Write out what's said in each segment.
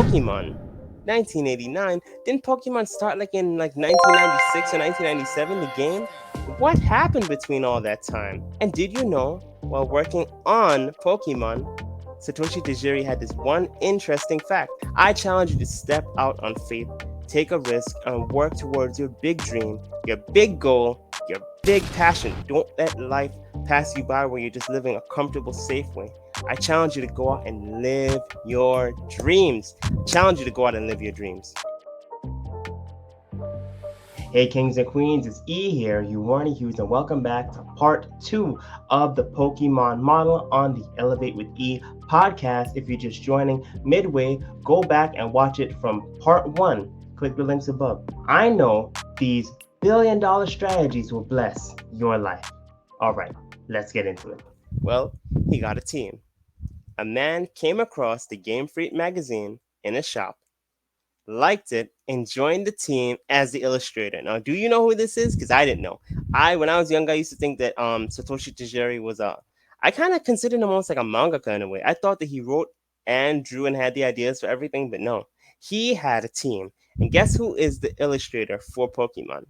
Pokemon. 1989. Didn't Pokemon start like in like 1996 or 1997, the game? What happened between all that time? And did you know, while working on Pokemon, Satoshi Tajiri had this one interesting fact. I challenge you to step out on faith, take a risk, and work towards your big dream, your big goal, your big passion. Don't let life pass you by where you're just living a comfortable, safe way. I challenge you to go out and live your dreams. Challenge you to go out and live your dreams. Hey, kings and queens, it's E here, Warren Hughes, and welcome back to part 2 of the Pokemon Model on the Elevate with E podcast. If you're just joining midway, go back and watch it from part 1. Click the links above. I know these billion-dollar strategies will bless your life. All right, let's get into it. Well, he got a team. A man came across the Game Freak magazine in a shop, liked it, and joined the team as the illustrator. Now, do you know who this is? Because I didn't know. When I was young, I used to think that Satoshi Tajiri was I kind of considered him almost like a mangaka in a way. I thought that he wrote and drew and had the ideas for everything, but no. He had a team. And guess who is the illustrator for Pokemon?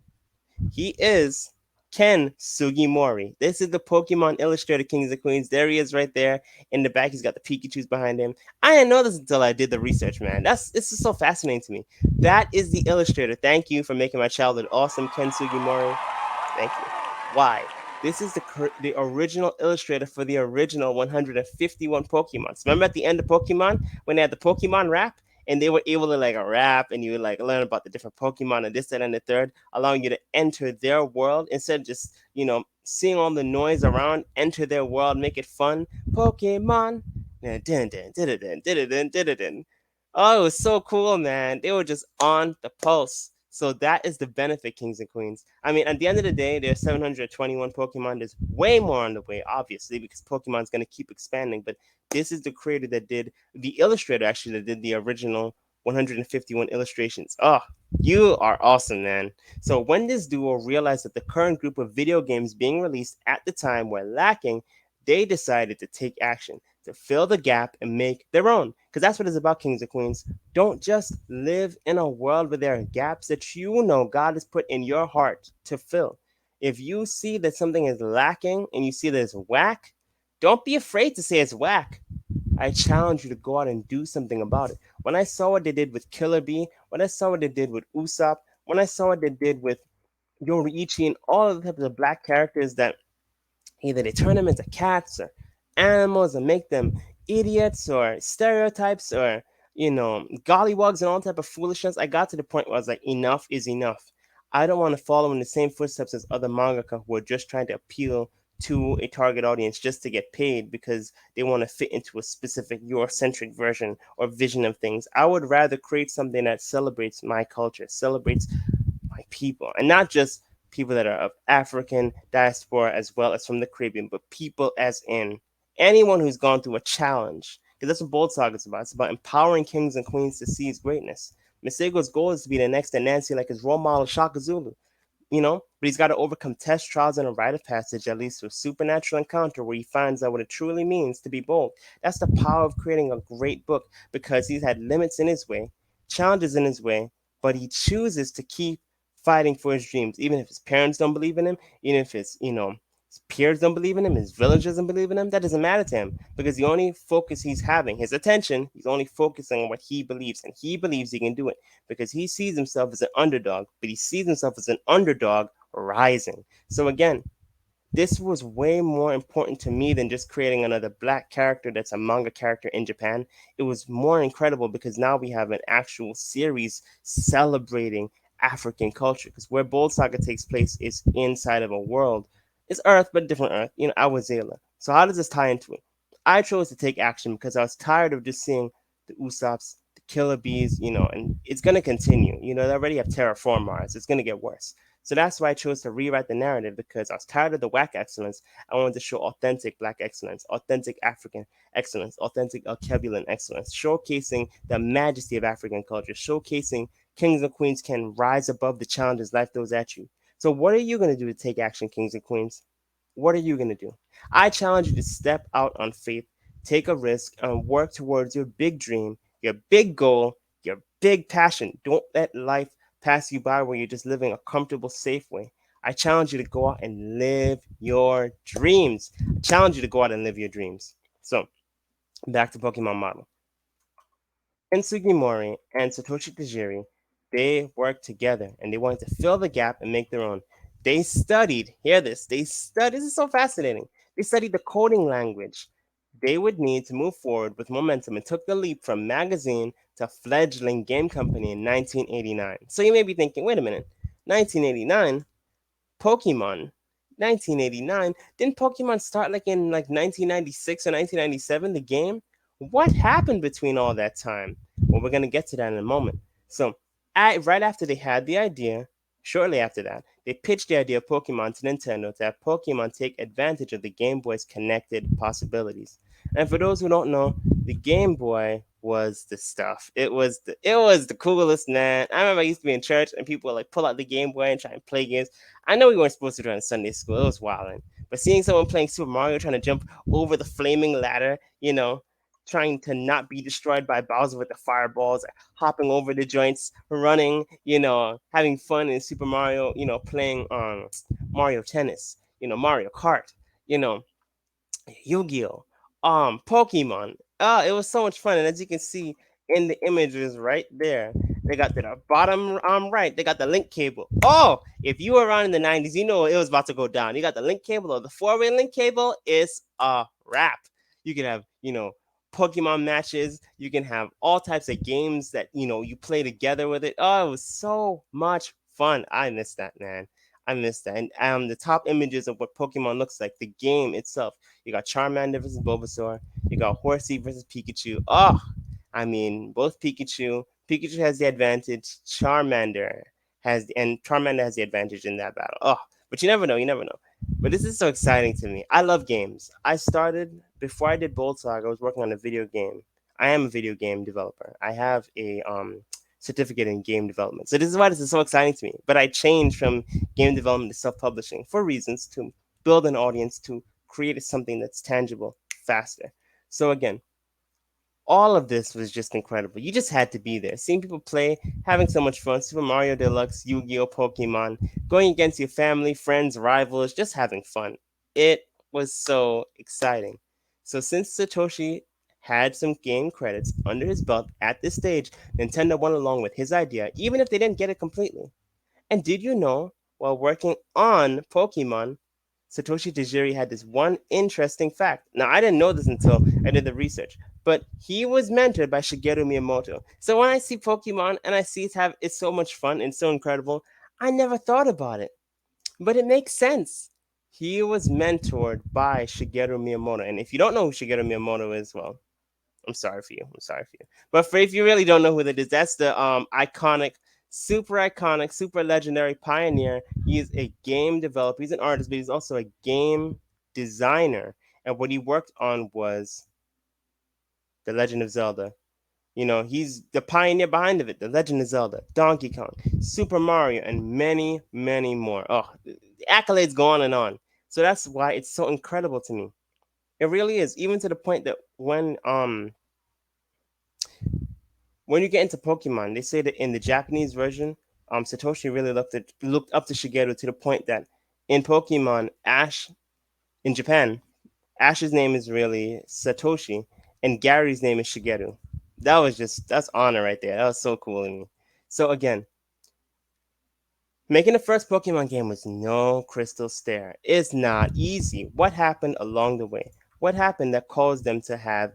He is Ken Sugimori. This is the Pokemon illustrator, kings and queens. There he is right there in the back. He's got the Pikachus behind him. I didn't know this until I did the research, man. This is so fascinating to me. That is the illustrator. Thank you for making my childhood awesome, Ken Sugimori. Thank you. Why? This is the original illustrator for the original 151 Pokemon. So remember at the end of Pokemon when they had the Pokemon rap? And they were able to like rap and you would like learn about the different Pokemon and this, that, and the third, allowing you to enter their world instead of just, seeing all the noise around, enter their world, make it fun. Pokemon. Oh, it was so cool, man. They were just on the pulse. So that is the benefit, kings and queens. I mean, at the end of the day, there's 721 Pokemon. There's way more on the way, obviously, because Pokemon's going to keep expanding. But this is the creator that did, the illustrator actually, that did the original 151 illustrations. Oh, you are awesome, man. So when this duo realized that the current group of video games being released at the time were lacking, they decided to take action to fill the gap and make their own. Because that's what it's about, kings and queens. Don't just live in a world where there are gaps that you know God has put in your heart to fill. If you see that something is lacking and you see that it's whack, don't be afraid to say it's whack. I challenge you to go out and do something about it. When I saw what they did with Killer Bee, when I saw what they did with Usopp, when I saw what they did with Yoriichi and all of the types of black characters that either they turn them into cats or animals and make them idiots or stereotypes or gollywogs and all type of foolishness, I got to the point where I was like, enough is enough. I don't want to follow in the same footsteps as other mangaka who are just trying to appeal to a target audience just to get paid because they want to fit into a specific Eurocentric version or vision of things. I would rather create something that celebrates my culture, celebrates my people, and not just people that are of African diaspora as well as from the Caribbean, but people as in anyone who's gone through a challenge. Because that's what Bold Saga is about. It's about empowering kings and queens to seize greatness. Masego's goal is to be the next Anansi like his role model Shaka Zulu, but he's got to overcome test trials and a rite of passage that leads to a supernatural encounter where he finds out what it truly means to be bold. That's the power of creating a great book because he's had limits in his way, challenges in his way, but he chooses to keep fighting for his dreams, even if his parents don't believe in him, even if his peers don't believe in him, his village doesn't believe in him. That doesn't matter to him because the only focus he's having, his attention, he's only focusing on what he believes, and he believes he can do it because he sees himself as an underdog, but he sees himself as an underdog rising. So again, this was way more important to me than just creating another black character that's a manga character in Japan. It was more incredible because now we have an actual series celebrating African culture. Because where Bold Saga takes place is inside of a world. It's Earth, but different Earth, Awazela. So how does this tie into it? I chose to take action because I was tired of just seeing the Usopps, the Killer Bees, and it's going to continue. They already have Terraform Mars. It's going to get worse. So that's why I chose to rewrite the narrative because I was tired of the whack excellence. I wanted to show authentic black excellence, authentic African excellence, authentic Alkebulan excellence, showcasing the majesty of African culture, showcasing kings and queens can rise above the challenges life throws at you. So what are you going to do to take action, kings and queens? What are you going to do? I challenge you to step out on faith, take a risk, and work towards your big dream, your big goal, your big passion. Don't let life pass you by where you're just living a comfortable, safe way. I challenge you to go out and live your dreams. I challenge you to go out and live your dreams. So, back to Pokemon Model. Ken Sugimori and Satoshi Tajiri, they worked together and they wanted to fill the gap and make their own. They studied, hear this, this is so fascinating. They studied the coding language they would need to move forward with momentum and took the leap from magazine to fledgling game company in 1989. So you may be thinking, wait a minute, 1989? Pokemon, 1989. Didn't Pokemon start like in like 1996 or 1997, the game? What happened between all that time? Well, we're going to get to that in a moment. So, right after they had the idea, shortly after that, they pitched the idea of Pokemon to Nintendo to have Pokemon take advantage of the Game Boy's connected possibilities. And for those who don't know, the Game Boy was the stuff. It was the coolest, man. I remember I used to be in church and people would like pull out the Game Boy and try and play games. I know we weren't supposed to do it in Sunday school. It was wild. But seeing someone playing Super Mario trying to jump over the flaming ladder, trying to not be destroyed by Bowser with the fireballs, hopping over the joints, running, having fun in Super Mario, playing Mario Tennis, Mario Kart, you know, Yu-Gi-Oh, Pokemon. It was so much fun, and as you can see in the images right there, they got to the bottom right. They got the link cable. Oh, if you were around in the '90s, you know it was about to go down. You got the link cable or the four-way link cable. It's a wrap. You can have Pokemon matches. You can have all types of games that you play together with it. Oh, it was so much fun. I miss that, man. I miss that. And the top images of what Pokemon looks like, the game itself. You got Charmander versus Bulbasaur. You got Horsey versus Pikachu. Oh, I mean, both Pikachu. Pikachu has the advantage. Charmander has the advantage in that battle. Oh, but you never know. You never know. But this is so exciting to me. I love games. I started before I did Bold Saga. I was working on a video game. I am a video game developer. I have a certificate in game development. So this is why this is so exciting to me. But I changed from game development to self-publishing for reasons to build an audience, to create something that's tangible faster. So again, all of this was just incredible. You just had to be there, seeing people play, having so much fun. Super Mario Deluxe, Yu-Gi-Oh, Pokemon, going against your family, friends, rivals, just having fun. It was so exciting. So since Satoshi had some game credits under his belt at this stage, Nintendo went along with his idea, even if they didn't get it completely. And did you know, while working on Pokemon, Satoshi Tajiri had this one interesting fact. Now, I didn't know this until I did the research, but he was mentored by Shigeru Miyamoto. So when I see Pokemon and I see it's so much fun and so incredible, I never thought about it. But it makes sense. He was mentored by Shigeru Miyamoto. And if you don't know who Shigeru Miyamoto is, well, I'm sorry for you. I'm sorry for you. But if you really don't know who that is, that's the iconic, super legendary pioneer. He's a game developer. He's an artist, but he's also a game designer. And what he worked on was The Legend of Zelda. He's the pioneer behind it. The Legend of Zelda, Donkey Kong, Super Mario, and many, many more. Oh, the accolades go on and on. So that's why it's so incredible to me. It really is, even to the point that when you get into Pokemon, they say that in the Japanese version, Satoshi really looked up to Shigeru to the point that in Pokemon Ash in Japan, Ash's name is really Satoshi, and Gary's name is Shigeru. That's honor right there. That was so cool to me. So again, making the first Pokemon game was no crystal stair. It's not easy. What happened along the way? What happened that caused them to have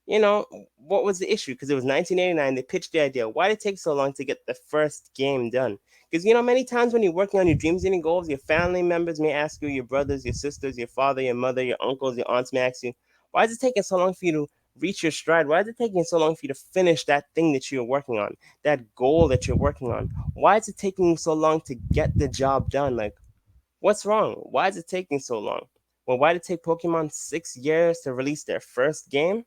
you know, what was the issue? Because it was 1989, they pitched the idea. Why did it take so long to get the first game done? Because, many times when you're working on your dreams and your goals, your family members may ask you, your brothers, your sisters, your father, your mother, your uncles, your aunts may ask you, why is it taking so long for you to reach your stride? Why is it taking so long for you to finish that thing that you're working on, that goal that you're working on? Why is it taking so long to get the job done? Like, what's wrong? Why is it taking so long? Well, why did it take Pokemon 6 years to release their first game?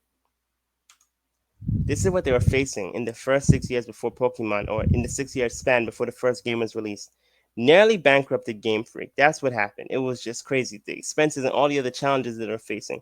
This is what they were facing in the first 6 years before Pokemon, or in the 6 year span before the first game was released. Nearly bankrupted Game Freak. That's what happened. It was just crazy. The expenses and all the other challenges that they're facing.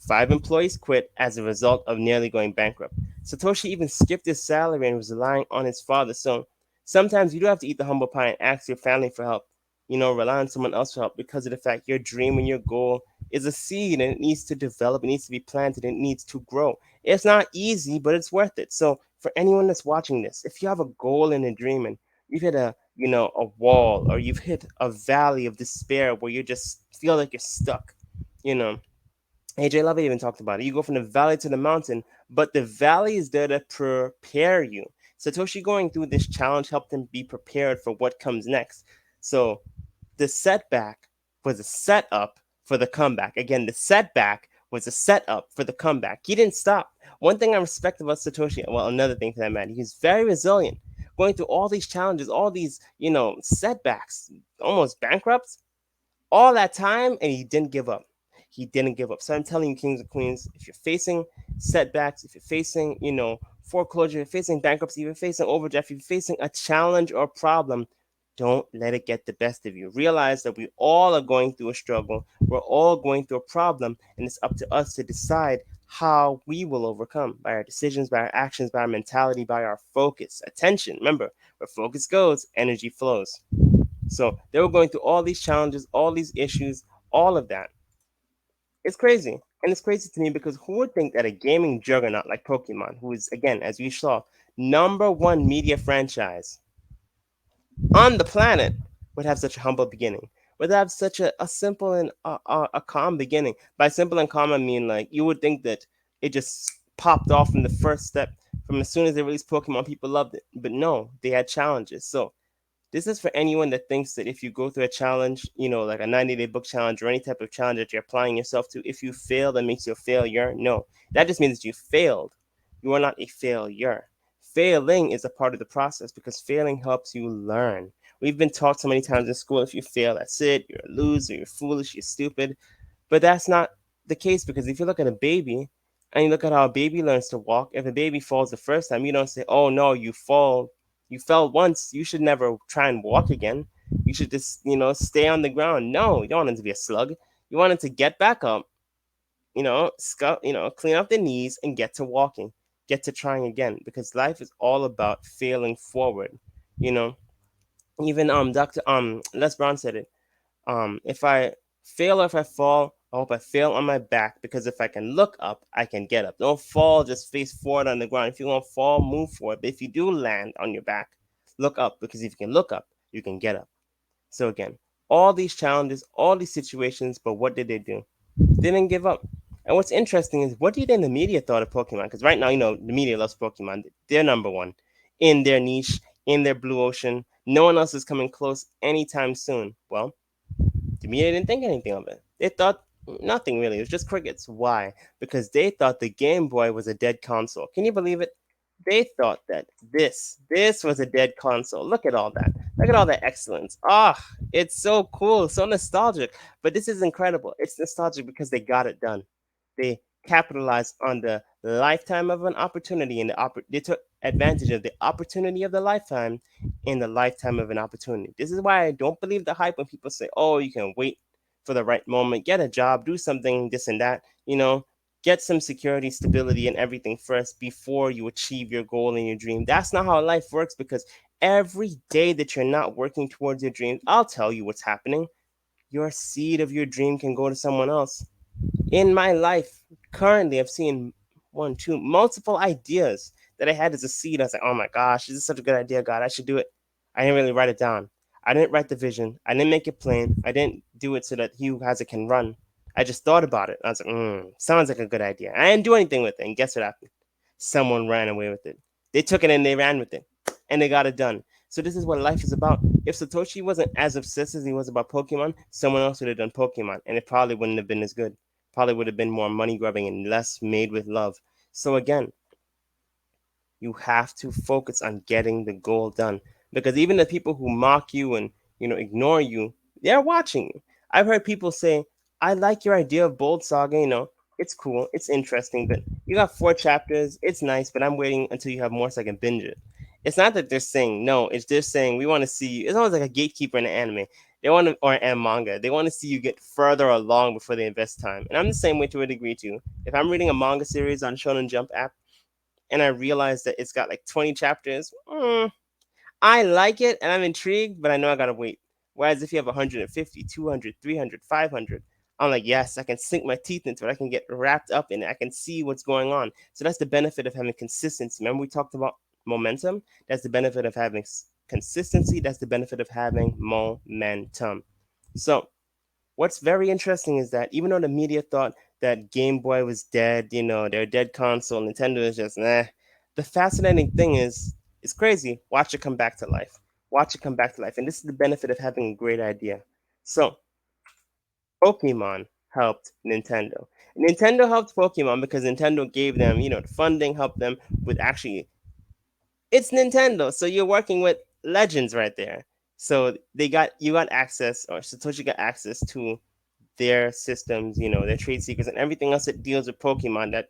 Five employees quit as a result of nearly going bankrupt. Satoshi even skipped his salary and was relying on his father. So sometimes you do have to eat the humble pie and ask your family for help. Rely on someone else for help because of the fact your dream and your goal is a seed and it needs to develop, it needs to be planted, it needs to grow. It's not easy, but it's worth it. So for anyone that's watching this, if you have a goal and a dream and you've hit a wall or you've hit a valley of despair where you just feel like you're stuck, you know, AJ Lovett even talked about it. You go from the valley to the mountain, but the valley is there to prepare you. Satoshi going through this challenge helped him be prepared for what comes next. So the setback was a setup for the comeback. Again, the setback was a setup for the comeback. He didn't stop. One thing I respect about Satoshi, well, another thing for that matter, he's very resilient. Going through all these challenges, all these, setbacks, almost bankrupt, all that time, and he didn't give up. He didn't give up. So I'm telling you, kings and queens, if you're facing setbacks, if you're facing, foreclosure, if you're facing bankruptcy, if you're facing overdraft, if you're facing a challenge or problem, don't let it get the best of you. Realize that we all are going through a struggle. We're all going through a problem, and it's up to us to decide how we will overcome by our decisions, by our actions, by our mentality, by our focus, attention. Remember, where focus goes, energy flows. So they were going through all these challenges, all these issues, all of that. It's crazy. And it's crazy to me because who would think that a gaming juggernaut like Pokemon, who is, again, as we saw, number one media franchise on the planet, would have such a humble beginning, would have such a simple and a calm beginning. By simple and calm, I mean like you would think that it just popped off from the first step. From as soon as they released Pokemon, people loved it. But no, they had challenges. So this is for anyone that thinks that if you go through a challenge, like a 90-day book challenge or any type of challenge that you're applying yourself to, if you fail, that makes you a failure. No, that just means that you failed. You are not a failure. Failing is a part of the process because failing helps you learn. We've been taught so many times in school if you fail, that's it, you're a loser, you're foolish, you're stupid. But that's not the case because if you look at a baby and you look at how a baby learns to walk, if a baby falls the first time, you don't say, oh no, you fell once, you should never try and walk again. You should just, stay on the ground. No, you don't want it to be a slug. You want it to get back up, clean up the knees and get to walking, get to trying again because life is all about failing forward, you know. Even Dr. Les Brown said it. If I fail or if I fall, I hope I fail on my back because if I can look up, I can get up. Don't fall just face forward on the ground. If you won't fall, move forward. But if you do land on your back, look up because if you can look up, you can get up. So again, all these challenges, all these situations, but what did they do? They didn't give up. And what's interesting is what do you think the media thought of Pokemon? Because right now, the media loves Pokemon. They're number one in their niche, in their blue ocean. No one else is coming close anytime soon. Well, the media didn't think anything of it. They thought nothing really. It was just crickets. Why? Because they thought the Game Boy was a dead console. Can you believe it? They thought that this was a dead console. Look at all that. Look at all that excellence. Ah, it's so cool, so nostalgic. But this is incredible. It's nostalgic because they got it done. They capitalized on the lifetime of an opportunity and they took advantage of the opportunity of the lifetime in the lifetime of an opportunity. This is why I don't believe the hype when people say, "Oh, you can wait for the right moment, get a job, do something, this and that." Get some security, stability, and everything first before you achieve your goal and your dream. That's not how life works because every day that you're not working towards your dreams, I'll tell you what's happening. Your seed of your dream can go to someone else. In my life, currently, I've seen one, two, multiple ideas that I had as a seed. I was like, oh my gosh, this is such a good idea, God. I should do it. I didn't really write it down. I didn't write the vision. I didn't make it plain. I didn't do it so that he who has it can run. I just thought about it. I was like, sounds like a good idea. I didn't do anything with it. And guess what happened? Someone ran away with it. They took it and they ran with it. And they got it done. So this is what life is about. If Satoshi wasn't as obsessed as he was about Pokemon, someone else would have done Pokemon. And it probably wouldn't have been as good. Probably would have been more money grubbing and less made with love. So again, you have to focus on getting the goal done because even the people who mock you and ignore you, they're watching you. I've heard people say, I like your idea of Bold Saga, it's cool, it's interesting, but you got 4 chapters, it's nice, but I'm waiting until you have more so I can binge it. It's not that they're saying no, it's just saying we want to see you. It's almost like a gatekeeper in an anime. They want to, or and manga. They want to see you get further along before they invest time. And I'm the same way to a degree too. If I'm reading a manga series on Shonen Jump app and I realize that it's got like 20 chapters, I like it and I'm intrigued, but I know I gotta wait. Whereas if you have 150, 200, 300, 500, I'm like, yes, I can sink my teeth into it. I can get wrapped up in it. I can see what's going on. So that's the benefit of having consistency. Remember, we talked about momentum? That's the benefit of having consistency. That's the benefit of having momentum. So what's very interesting is that even though the media thought that Game Boy was dead, they're a dead console, Nintendo is just nah. The fascinating thing is, it's crazy. Watch it come back to life. Watch it come back to life. And this is the benefit of having a great idea. So, Pokemon helped Nintendo. Nintendo helped Pokemon because Nintendo gave them, the funding, helped them with actually, it's Nintendo. So you're working with legends right there. So you got access, or Satoshi got access to their systems, their trade secrets and everything else that deals with Pokemon that,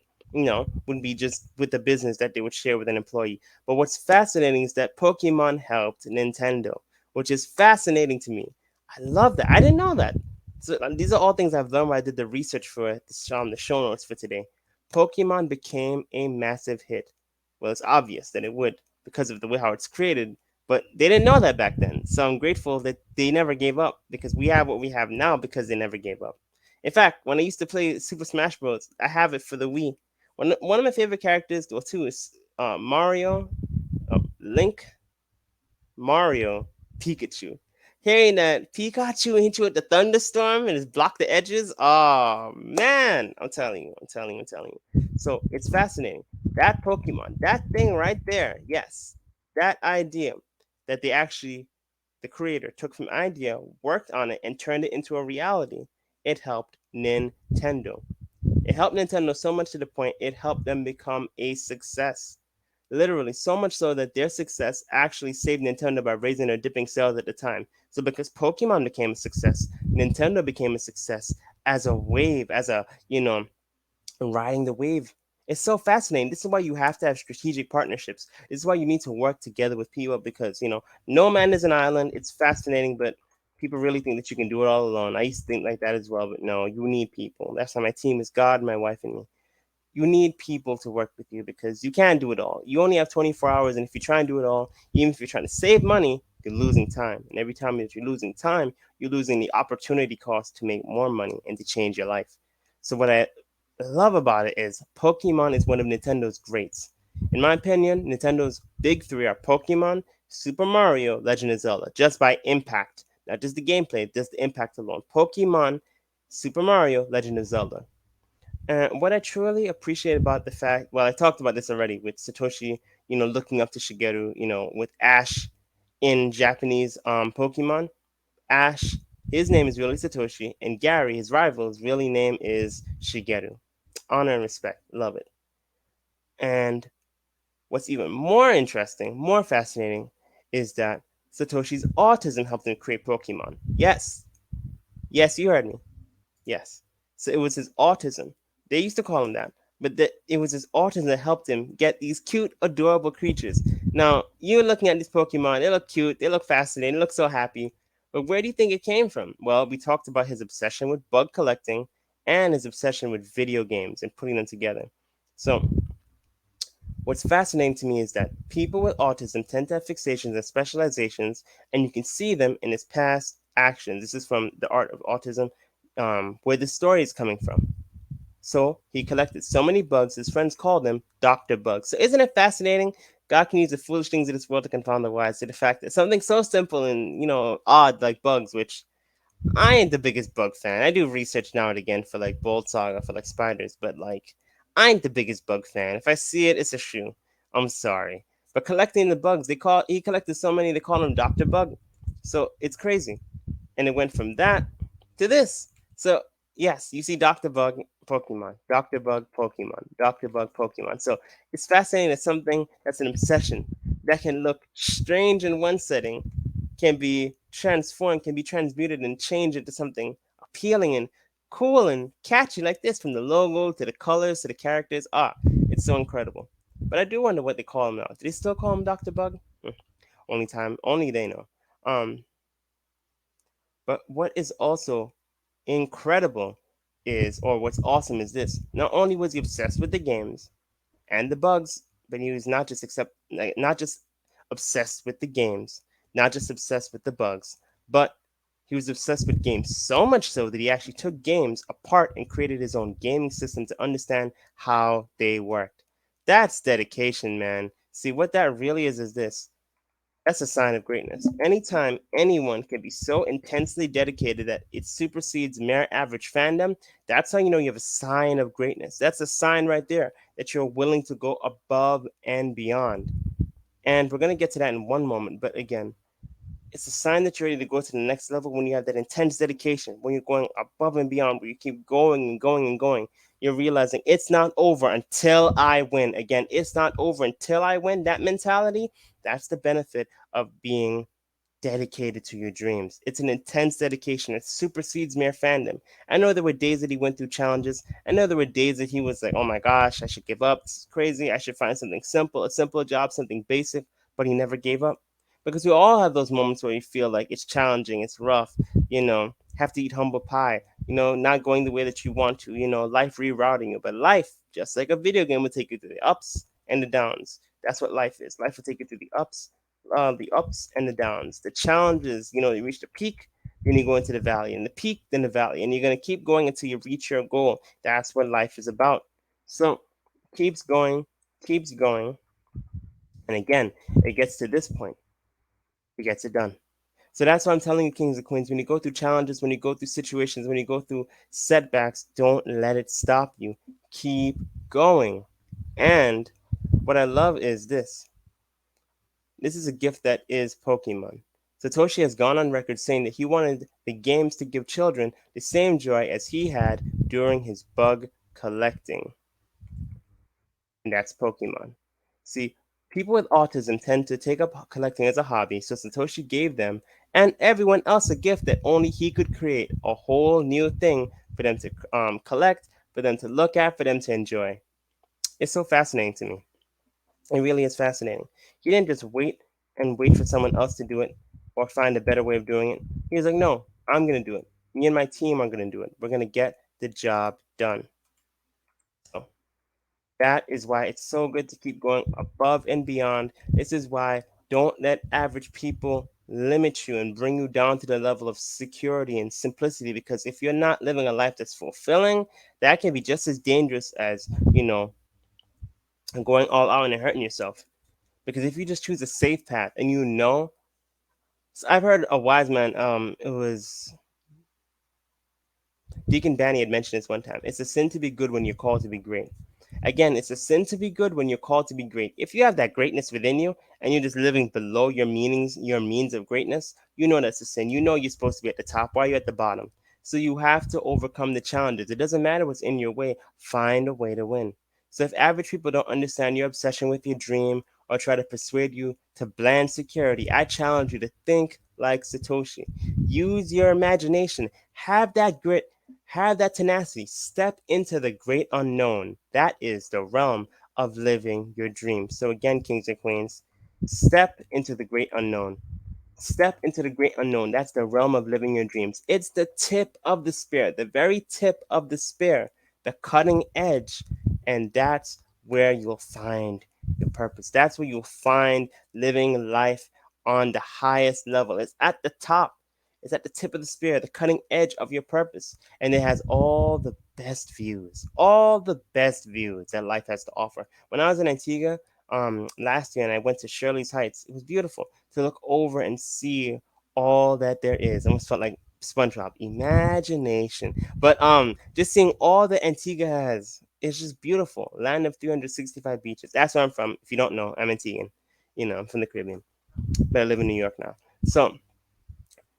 would be just with the business that they would share with an employee. But what's fascinating is that Pokemon helped Nintendo, which is fascinating to me. I love that. I didn't know that. So these are all things I've learned while I did the research for the show notes for today. Pokemon became a massive hit. Well, it's obvious that it would because of the way how it's created, but they didn't know that back then. So I'm grateful that they never gave up because we have what we have now because they never gave up. In fact, when I used to play Super Smash Bros., I have it for the Wii. One of my favorite characters, well, two, is Mario, Link, Mario, Pikachu. Hearing that Pikachu hit you with the thunderstorm and just block the edges, oh man, I'm telling you. So it's fascinating. That Pokemon, that thing right there, yes, that idea that the creator took from idea, worked on it, and turned it into a reality, it helped Nintendo. It helped Nintendo so much to the point it helped them become a success. Literally, so much so that their success actually saved Nintendo by raising their dipping sales at the time. So because Pokemon became a success, Nintendo became a success as a wave, as a, riding the wave. It's so fascinating. This is why you have to have strategic partnerships. This is why you need to work together with people because, no man is an island. It's fascinating, but people really think that you can do it all alone. I used to think like that as well, but no, you need people. That's why my team is God, my wife, and me. You need people to work with you because you can't do it all. You only have 24 hours, and if you try and do it all, even if you're trying to save money, you're losing time. And every time that you're losing time, you're losing the opportunity cost to make more money and to change your life. So what I love about it is Pokemon is one of Nintendo's greats. In my opinion, Nintendo's big three are Pokemon, Super Mario, Legend of Zelda, just by impact, not just the gameplay, just the impact alone. Pokemon, Super Mario, Legend of Zelda. And what I truly appreciate about the fact, well, I talked about this already with Satoshi, looking up to Shigeru, with Ash in Japanese Pokemon. Ash, his name is really Satoshi, and Gary, his rival's really name is Shigeru. Honor and respect, love it. And what's even more interesting, more fascinating, is that Satoshi's autism helped him create Pokemon. Yes, yes, you heard me. Yes. So it was his autism. They used to call him that, but it was his autism that helped him get these cute, adorable creatures. Now, you're looking at these Pokemon, they look cute, they look fascinating, they look so happy. But where do you think it came from? Well, we talked about his obsession with bug collecting and his obsession with video games and putting them together. So, what's fascinating to me is that people with autism tend to have fixations and specializations, and you can see them in his past actions. This is from The Art of Autism, where the story is coming from. So he collected so many bugs, his friends called him Dr. Bug. So isn't it fascinating? God can use the foolish things of this world to confound the wise. To the fact that something so simple and odd like bugs, which I ain't the biggest bug fan. I do research now and again for like Bold Saga for like spiders, but like I ain't the biggest bug fan. If I see it, it's a shoe. I'm sorry. But collecting the bugs, he collected so many they call him Dr. Bug. So it's crazy. And it went from that to this. So yes, you see Dr. Bug Pokemon, Dr. Bug Pokemon, Dr. Bug Pokemon. So it's fascinating that something that's an obsession that can look strange in one setting can be transformed, can be transmuted and changed into something appealing and cool and catchy like this, from the logo to the colors to the characters. It's so incredible. But I do wonder what they call him now. Do they still call him Dr. Bug? Only they know. Um, But what is also incredible is, or what's awesome is this: not only was he obsessed with the games and the bugs, but he was not just obsessed with the games, not just obsessed with the bugs, but he was obsessed with games so much so that he actually took games apart and created his own gaming system to understand how they worked. That's dedication, man. See, what that really is this: that's a sign of greatness. Anytime anyone can be so intensely dedicated that it supersedes mere average fandom, that's how you know you have a sign of greatness. That's a sign right there that you're willing to go above and beyond. And we're going to get to that in one moment. But again, it's a sign that you're ready to go to the next level when you have that intense dedication, when you're going above and beyond, where you keep going and going and going. You're realizing it's not over until I win. Again, it's not over until I win. That mentality, that's the benefit of being dedicated to your dreams. It's an intense dedication. It supersedes mere fandom. I know there were days that he went through challenges. I know there were days that he was like, oh my gosh, I should give up. This is crazy. I should find something simple, a simple job, something basic. But he never gave up. Because we all have those moments where you feel like it's challenging, it's rough, have to eat humble pie, not going the way that you want to, life rerouting you. But life, just like a video game, will take you through the ups and the downs. That's what life is. Life will take you through the ups and the downs. The challenges, you reach the peak, then you go into the valley, and the peak, then the valley, and you're gonna keep going until you reach your goal. That's what life is about. So keeps going, and again, it gets to this point, it gets it done. So that's why I'm telling you, kings and queens, when you go through challenges, when you go through situations, when you go through setbacks, don't let it stop you. Keep going. And what I love is this: this is a gift that is Pokemon. Satoshi has gone on record saying that he wanted the games to give children the same joy as he had during his bug collecting, and that's Pokemon. See, people with autism tend to take up collecting as a hobby, so Satoshi gave them and everyone else a gift that only he could create, a whole new thing for them to collect, for them to look at, for them to enjoy. It's so fascinating to me. It really is fascinating. He didn't just wait for someone else to do it or find a better way of doing it. He was like, no, I'm going to do it. Me and my team are going to do it. We're going to get the job done. So that is why it's so good to keep going above and beyond. This is why don't let average people limit you and bring you down to the level of security and simplicity, because if you're not living a life that's fulfilling, that can be just as dangerous as, going all out and hurting yourself. Because if you just choose a safe path and so I've heard a wise man, it was Deacon Danny had mentioned this one time. It's a sin to be good when you're called to be great. Again, it's a sin to be good when you're called to be great. If you have that greatness within you and you're just living below your means of greatness, you know that's a sin. You know you're supposed to be at the top. Why are you at the bottom? So you have to overcome the challenges. It doesn't matter what's in your way. Find a way to win. So if average people don't understand your obsession with your dream or try to persuade you to bland security, I challenge you to think like Satoshi. Use your imagination. Have that grit, have that tenacity. Step into the great unknown. That is the realm of living your dreams. So, again, kings and queens, step into the great unknown. Step into the great unknown. That's the realm of living your dreams. It's the tip of the spear, the very tip of the spear, the cutting edge. And that's where you'll find your purpose. That's where you'll find living life on the highest level. It's at the top. It's at the tip of the spear, the cutting edge of your purpose. And it has all the best views that life has to offer. When I was in Antigua last year and I went to Shirley's Heights, it was beautiful to look over and see all that there is. I almost felt like SpongeBob, imagination. But just seeing all that Antigua has, it's just beautiful. Land of 365 beaches. That's where I'm from. If you don't know, I'm Antiguan. I'm from the Caribbean, but I live in New York now. So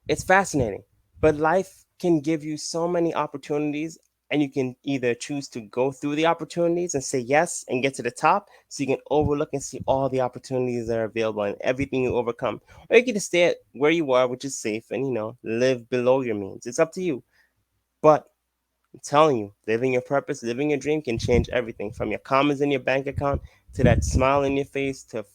it's fascinating. But life can give you so many opportunities, and you can either choose to go through the opportunities and say yes and get to the top so you can overlook and see all the opportunities that are available and everything you overcome. Or you can just stay at where you are, which is safe, and live below your means. It's up to you. But I'm telling you, living your purpose, living your dream can change everything from your commas in your bank account to that smile in your face to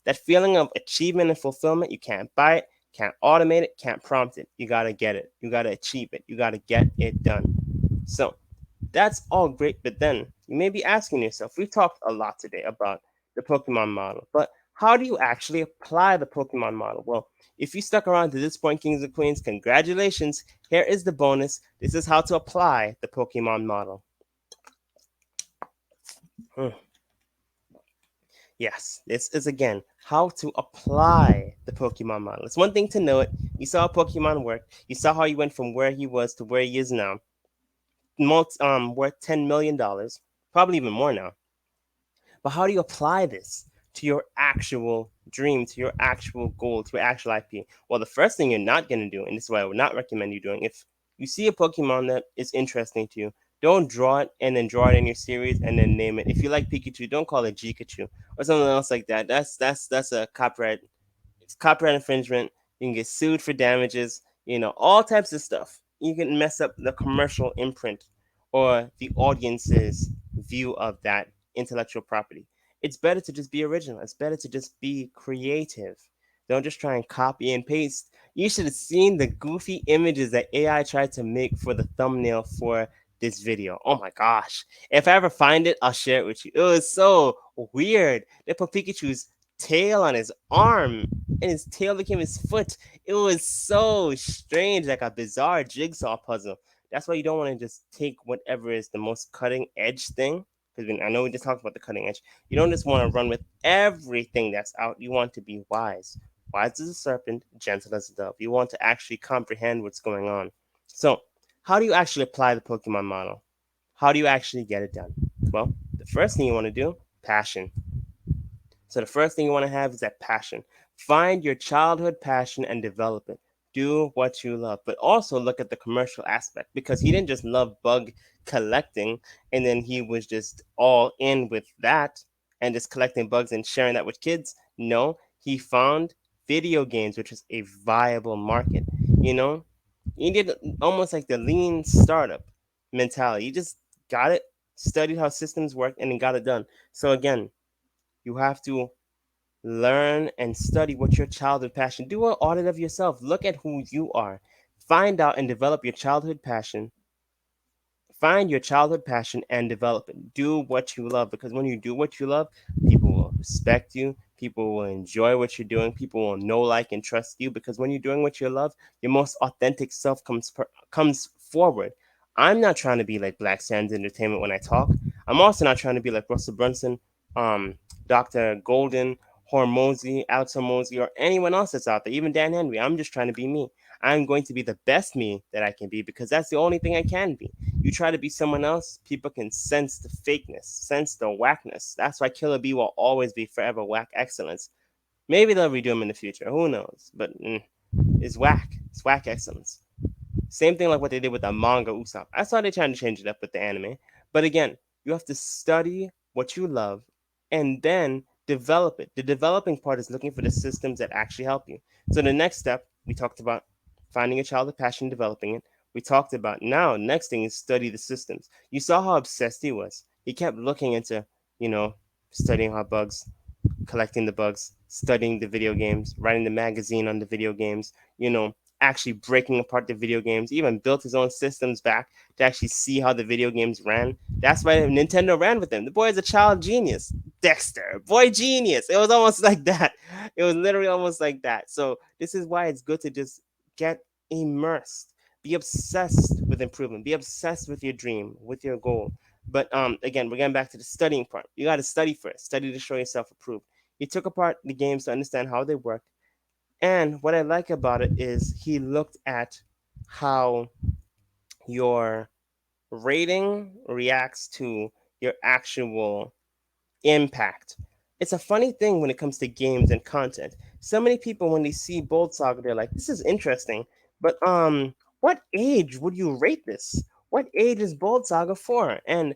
that feeling of achievement and fulfillment. You can't buy it, Can't automate it, can't prompt it. You gotta get it. You gotta achieve it. You gotta get it done. So that's all great, but then you may be asking yourself, we've talked a lot today about the Pokemon model, but how do you actually apply the Pokemon model? Well, if you stuck around to this point, Kings and Queens, congratulations. Here is the bonus. This is how to apply the Pokemon model. Hmm. Yes, this is again how to apply the Pokemon model. It's one thing to know it. You saw how Pokemon worked. You saw how he went from where he was to where he is now. Worth $10 million, probably even more now. But how do you apply this to your actual dream, to your actual goal, to your actual IP? Well, the first thing you're not going to do, and this is what I would not recommend you doing, if you see a Pokemon that is interesting to you, don't draw it and then draw it in your series and then name it. If you like Pikachu, don't call it Jikachu or something else like that. That's a copyright. It's copyright infringement. You can get sued for damages. All types of stuff. You can mess up the commercial imprint or the audience's view of that intellectual property. It's better to just be original. It's better to just be creative. Don't just try and copy and paste. You should have seen the goofy images that AI tried to make for the thumbnail for this video. Oh my gosh. If I ever find it, I'll share it with you. It was so weird. They put Pikachu's tail on his arm and his tail became his foot. It was so strange, like a bizarre jigsaw puzzle. That's why you don't want to just take whatever is the most cutting edge thing. Because I know we just talked about the cutting edge. You don't just want to run with everything that's out. You want to be wise. Wise as a serpent, gentle as a dove. You want to actually comprehend what's going on. So, how do you actually apply the Pokemon model? How do you actually get it done? Well, the first thing you want to do, passion. So the first thing you want to have is that passion. Find your childhood passion and develop it. Do what you love, but also look at the commercial aspect because he didn't just love bug collecting and then he was just all in with that and just collecting bugs and sharing that with kids. No, he found video games, which is a viable market. You know, he did almost like the lean startup mentality. He just got it, studied how systems work, and then got it done. So again, you have to learn and study what your childhood passion. Do an audit of yourself. Look at who you are. Find out and develop your childhood passion. Find your childhood passion and develop it. Do what you love because when you do what you love, people will respect you. People will enjoy what you're doing. People will know, like, and trust you because when you're doing what you love, your most authentic self comes forward. I'm not trying to be like Black Sands Entertainment when I talk. I'm also not trying to be like Russell Brunson, um, Dr. Golden, Hormozy, Alex Hormozy, or anyone else that's out there, even Dan Henry. I'm just trying to be me. I'm going to be the best me that I can be because that's the only thing I can be. You try to be someone else, people can sense the fakeness, sense the whackness. That's why Killer B will always be forever whack excellence. Maybe they'll redo him in the future. Who knows? But it's whack. It's whack excellence. Same thing like what they did with the manga Usopp. I saw they trying to change it up with the anime. But again, you have to study what you love and then develop it. The developing part is looking for the systems that actually help you. So the next step, we talked about finding a childhood passion, developing it. We talked about now, next thing is study the systems. You saw how obsessed he was. He kept looking into, you know, studying how bugs, collecting the bugs, studying the video games, writing the magazine on the video games, actually breaking apart the video games, even built his own systems back to actually see how the video games ran. That's why Nintendo ran with him. The boy is a child genius. Dexter, boy genius. It was almost like that. It was literally almost like that. So this is why it's good to just get immersed. Be obsessed with improvement. Be obsessed with your dream, with your goal. But again, we're getting back to the studying part. You got to study first. Study to show yourself approved. He took apart the games to understand how they work. And what I like about it is he looked at how your rating reacts to your actual impact. It's a funny thing when it comes to games and content. So many people when they see Bold Saga, they're like, "This is interesting," but what age would you rate this? What age is Bold Saga for? And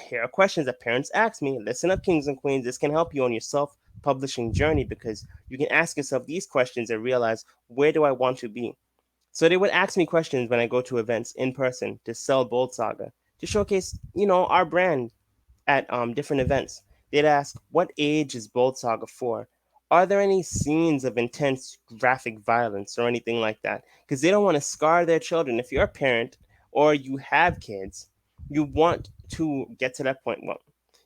here are questions that parents ask me. Listen up, kings and queens. This can help you on your self-publishing journey because you can ask yourself these questions and realize where do I want to be. So they would ask me questions when I go to events in person to sell Bold Saga to showcase, our brand at different events. They'd ask, "What age is Bold Saga for?" Are there any scenes of intense graphic violence or anything like that? Because they don't want to scar their children. If you're a parent or you have kids, you want to get to that point. Well,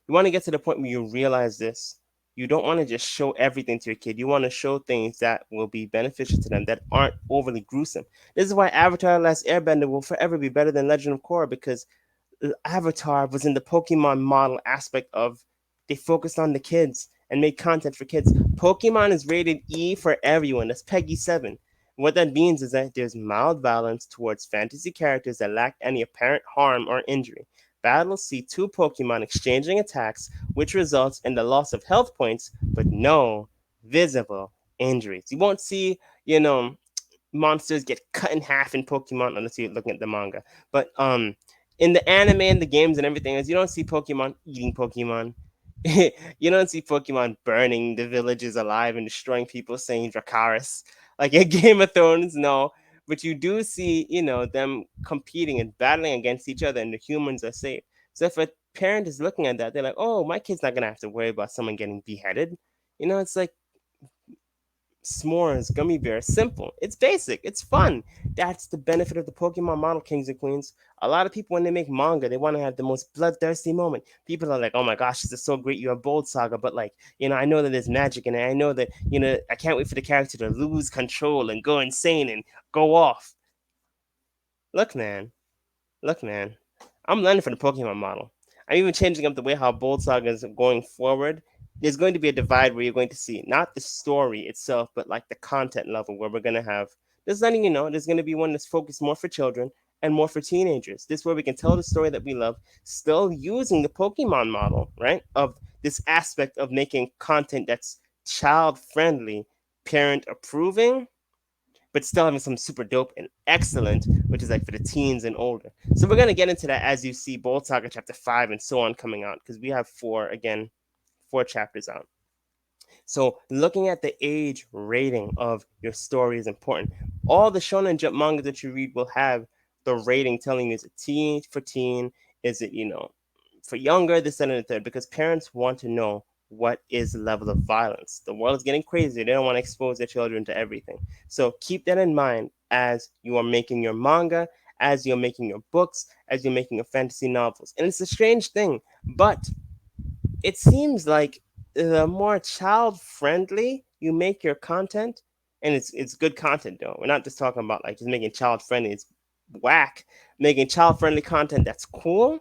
you want to get to the point where you realize this. You don't want to just show everything to your kid. You want to show things that will be beneficial to them that aren't overly gruesome. This is why Avatar: The Last Airbender will forever be better than Legend of Korra, because Avatar was in the Pokemon model aspect of they focused on the kids and made content for kids. Pokemon is rated E for everyone. That's Peggy 7. What that means is that there's mild violence towards fantasy characters that lack any apparent harm or injury. Battles see two Pokemon exchanging attacks, which results in the loss of health points, but no visible injuries. You won't see, monsters get cut in half in Pokemon unless you're looking at the manga. But in the anime and the games and everything else, you don't see Pokemon eating Pokemon. You don't see Pokemon burning the villages alive and destroying people, saying Dracarys. Like in Game of Thrones, no. But you do see, them competing and battling against each other, and the humans are safe. So if a parent is looking at that, they're like, "Oh, my kid's not gonna have to worry about someone getting beheaded." It's like s'mores, gummy bears. Simple. It's basic. It's fun. That's the benefit of the Pokemon model, kings and queens. A lot of people, when they make manga, they want to have the most bloodthirsty moment. People are like, "Oh my gosh, this is so great. You have Bold Saga," but like, I know that there's magic in it. I know that, I can't wait for the character to lose control and go insane and go off. Look, man. Look, man, I'm learning from the Pokemon model. I'm even changing up the way how Bold Saga is going forward. There's going to be a divide where you're going to see not the story itself, but like the content level where we're going to have. Just letting you know, there's going to be one that's focused more for children and more for teenagers. This where we can tell the story that we love, still using the Pokemon model, right? Of this aspect of making content that's child friendly, parent approving, but still having some super dope and excellent, which is like for the teens and older. So we're gonna get into that as you see Bold Saga Chapter 5 and so on coming out, because we have four chapters out. So looking at the age rating of your story is important. All the Shonen Jump manga that you read will have the rating telling you is it teen for teen, is it for younger, this and the third, because parents want to know what is the level of violence. The world is getting crazy. They don't want to expose their children to everything. So keep that in mind as you are making your manga, as you're making your books, as you're making your fantasy novels. And it's a strange thing, but it seems like the more child friendly you make your content, and it's good content though. We're not just talking about like just making child friendly. It's whack. Making child friendly content that's cool,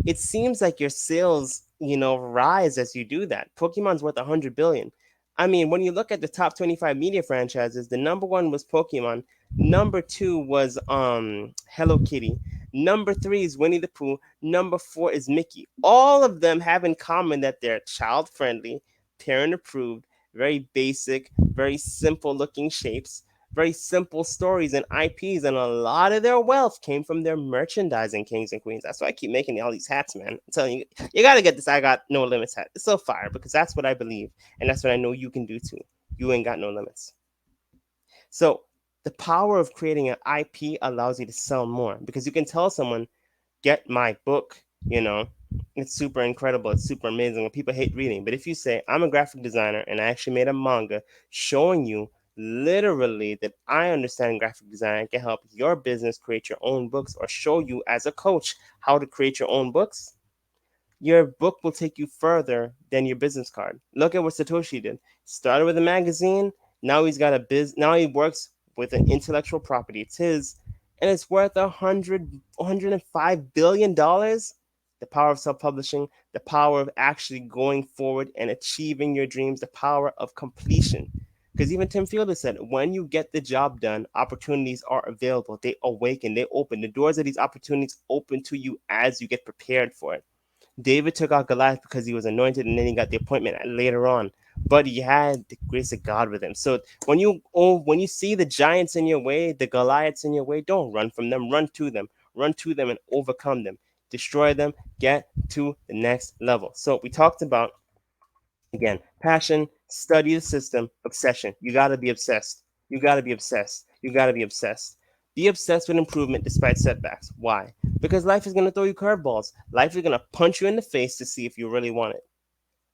it seems like your sales, rise as you do that. Pokemon's worth 100 billion. I mean, when you look at the top 25 media franchises, the number one was Pokemon, number two was Hello Kitty, number three is Winnie the Pooh, number four is Mickey. All of them have in common that they're child friendly, parent approved, very basic, very simple looking shapes, very simple stories and IPs, and a lot of their wealth came from their merchandising, kings and queens. That's why I keep making all these hats, man. I'm telling you, you gotta get this I Got No Limits hat. It's so fire because that's what I believe, and that's what I know you can do too. You ain't got no limits. So the power of creating an IP allows you to sell more because you can tell someone, get my book, it's super incredible, it's super amazing, and people hate reading. But if you say, I'm a graphic designer and I actually made a manga showing you literally that I understand graphic design, I can help your business create your own books, or show you as a coach how to create your own books, your book will take you further than your business card. Look at what Satoshi did. Started with a magazine, now he's got a now he works with an intellectual property. It's his, and it's worth 105 billion dollars. The power of self-publishing, the power of actually going forward and achieving your dreams, the power of completion. Because even Tim Fielder said, when you get the job done, opportunities are available. They awaken, they open. The doors of these opportunities open to you as you get prepared for it. David took out Goliath because he was anointed, and then he got the appointment later on. But he had the grace of God with him. So when you see the giants in your way, the Goliaths in your way, don't run from them. Run to them, and overcome them. Destroy them. Get to the next level. So we talked about, again, passion, study the system, obsession. You got to be obsessed. You got to be obsessed. You got to be obsessed. Be obsessed with improvement despite setbacks. Why? Because life is going to throw you curveballs. Life is going to punch you in the face to see if you really want it.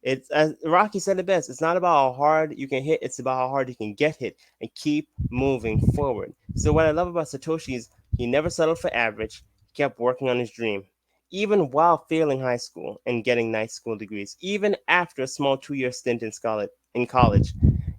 It's as Rocky said it best. It's not about how hard you can hit. It's about how hard you can get hit and keep moving forward. So what I love about Satoshi is he never settled for average. He kept working on his dream, even while failing high school and getting nice school degrees. Even after a small 2 year stint in college.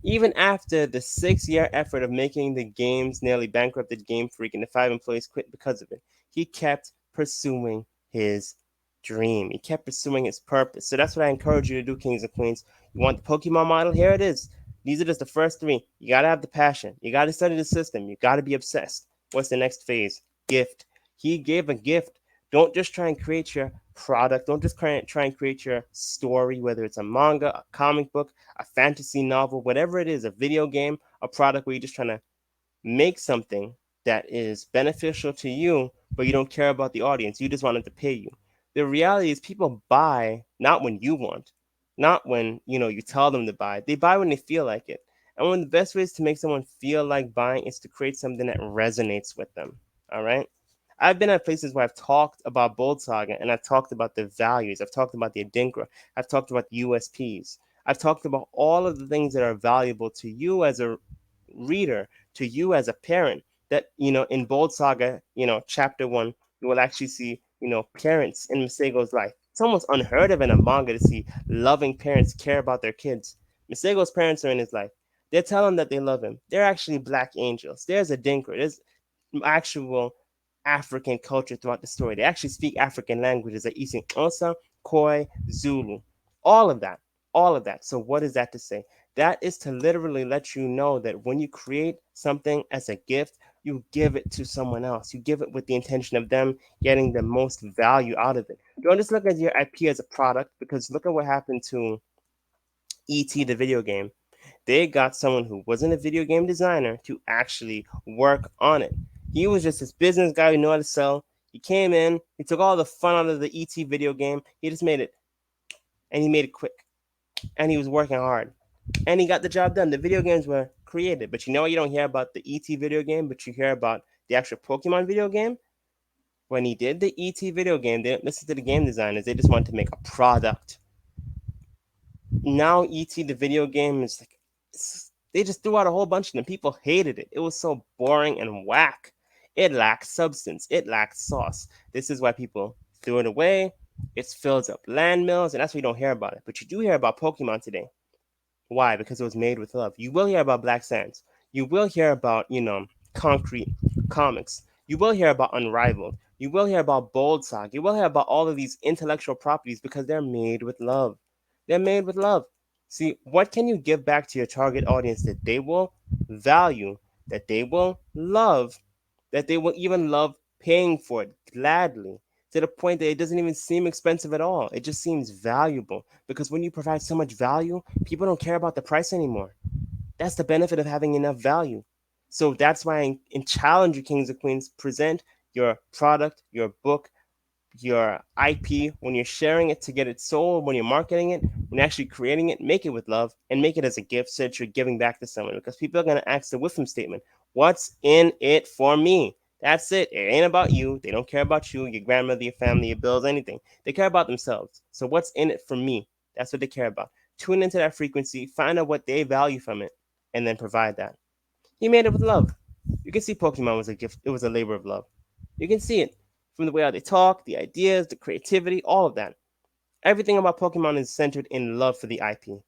Even after the 6 year effort of making the games nearly bankrupted Game Freak and the 5 employees quit because of it, he kept pursuing his dream. He kept pursuing his purpose. So that's what I encourage you to do, kings and queens. You want the Pokemon model? Here it is. These are just the first three. You gotta have the passion. You gotta study the system. You gotta be obsessed. What's the next phase? Gift. He gave a gift. Don't just try and create your product. Don't just try and create your story, whether it's a manga, a comic book, a fantasy novel, whatever it is, a video game, a product where you're just trying to make something that is beneficial to you, but you don't care about the audience. You just want them to pay you. The reality is people buy not when you want, not when you tell them to buy. They buy when they feel like it. And one of the best ways to make someone feel like buying is to create something that resonates with them. All right. I've been at places where I've talked about Bold Saga and I've talked about the values. I've talked about the Adinkra. I've talked about the USPs. I've talked about all of the things that are valuable to you as a reader, to you as a parent. That in Bold Saga, chapter one, you will actually see parents in Masego's life. It's almost unheard of in a manga to see loving parents care about their kids. Masego's parents are in his life. They tell him that they love him. They're actually black angels. There's a Dinkra. There's actual African culture throughout the story. They actually speak African languages like Isin Osa, Khoi, Zulu. All of that. All of that. So what is that to say? That is to literally let you know that when you create something as a gift, you give it to someone else. You give it with the intention of them getting the most value out of it. Don't just look at your IP as a product, because look at what happened to ET the video game. They got someone who wasn't a video game designer to actually work on it. He was just this business guy who knew how to sell. He came in, he took all the fun out of the ET video game. He just made it, and he made it quick. And he was working hard. And he got the job done. The video games were created. But you don't hear about the ET video game, but you hear about the actual Pokemon video game. When he did the ET video game, they didn't listen to the game designers. They just wanted to make a product. Now ET the video game is like, they just threw out a whole bunch of them. People hated it. It was so boring and whack. It lacked substance. It lacked sauce. This is why people threw it away. It fills up landmills, and that's why you don't hear about it. But you do hear about Pokemon today. Why? Because it was made with love. You will hear about Black Sands. You will hear about, Concrete Comics. You will hear about Unrivaled. You will hear about Bold Sock. You will hear about all of these intellectual properties because they're made with love. They're made with love. See, what can you give back to your target audience that they will value, that they will love, that they will even love paying for it gladly, to the point that it doesn't even seem expensive at all. It just seems valuable, because when you provide so much value, people don't care about the price anymore. That's the benefit of having enough value. So that's why in Challenger Kings and Queens, present your product, your book, your IP, when you're sharing it to get it sold, when you're marketing it, when you're actually creating it, make it with love and make it as a gift so that you're giving back to someone, because people are going to ask the wisdom statement: what's in it for me? That's it. It ain't about you. They don't care about you, your grandmother, your family, your bills, anything. They care about themselves. So what's in it for me? That's what they care about. Tune into that frequency, find out what they value from it, and then provide that. He made it with love. You can see Pokemon was a gift. It was a labor of love. You can see it from the way how they talk, the ideas, the creativity, all of that. Everything about Pokemon is centered in love for the IP,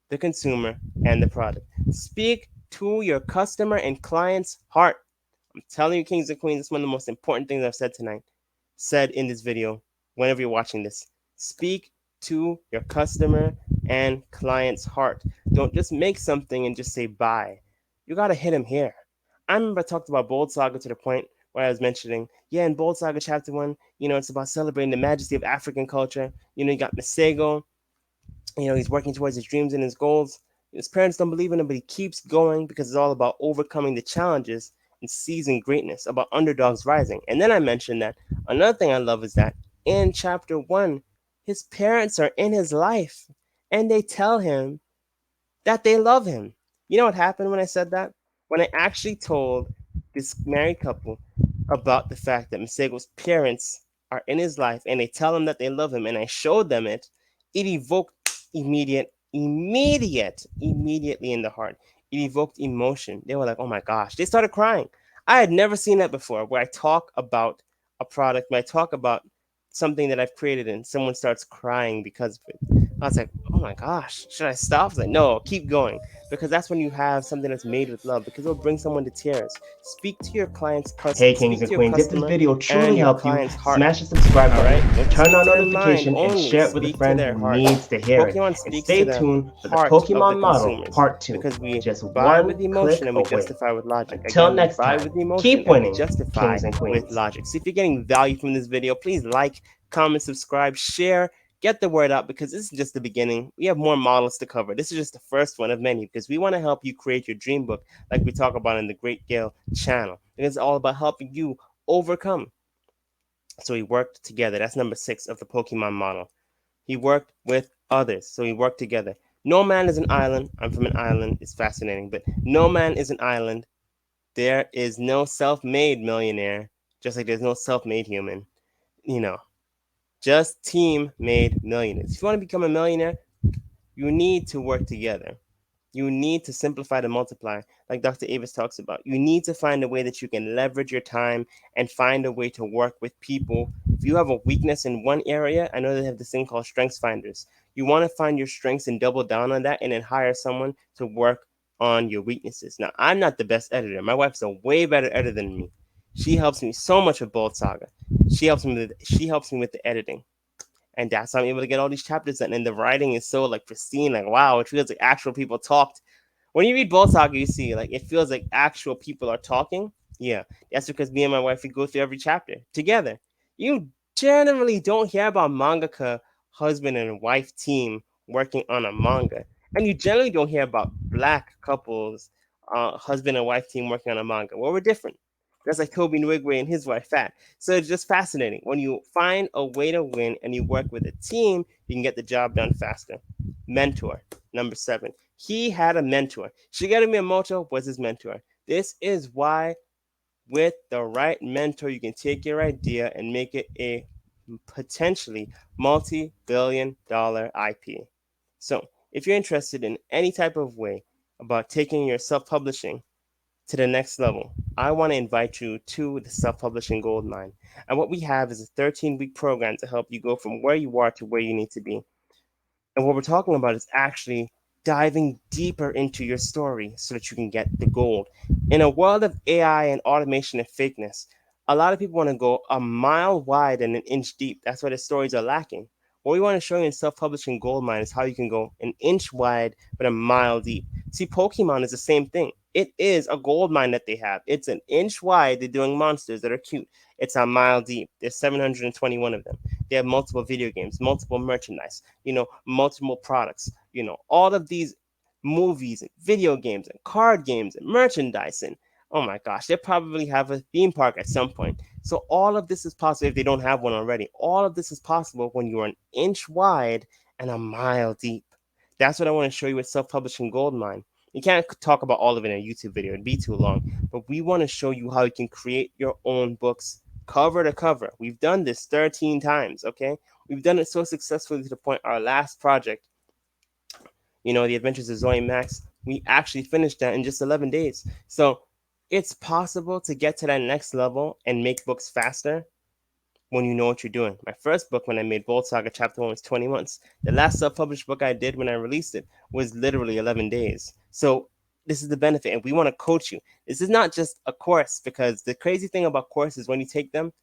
the consumer, and the product. Speak to your customer and client's heart. I'm telling you, kings and queens, it's one of the most important things I've said tonight, said in this video, whenever you're watching this. Speak to your customer and client's heart. Don't just make something and just say buy. You gotta hit them here. I remember I talked about Bold Saga to the point where I was mentioning, yeah, in Bold Saga Chapter 1, it's about celebrating the majesty of African culture. You got Masego, he's working towards his dreams and his goals. His parents don't believe in him, but he keeps going because it's all about overcoming the challenges and seizing greatness, about underdogs rising. And then I mentioned that another thing I love is that in chapter one, his parents are in his life and they tell him that they love him. You know what happened when I said that? When I actually told this married couple about the fact that Masego's parents are in his life and they tell him that they love him, and I showed them it, it evoked immediately in the heart. It evoked emotion. They were like, oh my gosh. They started crying. I had never seen that before where I talk about a product, when I talk about something that I've created and someone starts crying because of it. I was like, oh my gosh, should I stop? I was like, no, keep going. Because that's when you have something that's made with love, because it'll bring someone to tears. Hey kings Speak and to your queens, if this customer video and truly your helped you, client's heart. smash the subscribe All button, right, don't turn speak on to their mind notification, and only, share it with a speak to friend their who heart. needs to hear it. Pokemon And speaks to stay the tuned for the heart of the Pokemon Model consumers, Part 2, because we just buy with one click emotion and we away. justify with logic. Until Again, we next buy time, with emotion keep and we winning, justify kings and with queens. logic. So if you're getting value from this video, please like, comment, subscribe, share, get the word out, because this is just the beginning. We have more models to cover. This is just the first one of many, because we want to help you create your dream book like we talk about in the Great Gale channel. It's all about helping you overcome. So we worked together. That's number 6 of the Pokemon model. He worked with others, so we worked together. No man is an island. I'm from an island. It's fascinating, but no man is an island. There is no self-made millionaire, just like there's no self-made human. You know, just team-made millionaires. If you want to become a millionaire, you need to work together. You need to simplify to multiply, like Dr. Avis talks about. You need to find a way that you can leverage your time and find a way to work with people. If you have a weakness in one area, I know they have this thing called strengths finders. You want to find your strengths and double down on that and then hire someone to work on your weaknesses. Now, I'm not the best editor. My wife's a way better editor than me. She helps me so much with Bold Saga. She helps me with the editing, and that's how I'm able to get all these chapters done. And the writing is so like pristine, like wow, it feels like actual people talked. When you read Bold Saga, you see like it feels like actual people are talking. Yeah, that's because me and my wife we go through every chapter together. You generally don't hear about mangaka husband and wife team working on a manga, and you generally don't hear about black couples, husband and wife team working on a manga. Well, we're different. That's like Kobe Nwigwe and his wife Fat. So it's just fascinating. When you find a way to win and you work with a team, you can get the job done faster. Mentor, number 7. He had a mentor. Shigeru Miyamoto was his mentor. This is why, with the right mentor, you can take your idea and make it a potentially multi-billion-dollar IP. So, if you're interested in any type of way about taking your self-publishing to the next level, I want to invite you to the Self Publishing Gold Mine. And what we have is a 13-week program to help you go from where you are to where you need to be. And what we're talking about is actually diving deeper into your story so that you can get the gold. In a world of AI and automation and fakeness, a lot of people want to go a mile wide and an inch deep. That's why the stories are lacking. What we want to show you in Self Publishing Gold Mine is how you can go an inch wide but a mile deep. See, Pokemon is the same thing. It is a gold mine that they have. It's an inch wide. They're doing monsters that are cute. It's a mile deep. There's 721 of them. They have multiple video games, multiple merchandise, multiple products, all of these movies and video games and card games and merchandise. And oh my gosh, they probably have a theme park at some point. So all of this is possible if they don't have one already. All of this is possible when you are an inch wide and a mile deep. That's what I want to show you with Self-Publishing Goldmine. You can't talk about all of it in a YouTube video, it'd be too long. But we want to show you how you can create your own books cover to cover. We've done this 13 times, okay? We've done it so successfully to the point our last project, The Adventures of Zoe and Max, we actually finished that in just 11 days. So it's possible to get to that next level and make books faster when you know what you're doing. My first book, when I made Bold Saga Chapter 1, was 20 months. The last self published book I did when I released it was literally 11 days. So this is the benefit, and we want to coach you. This is not just a course, because the crazy thing about courses, when you take them,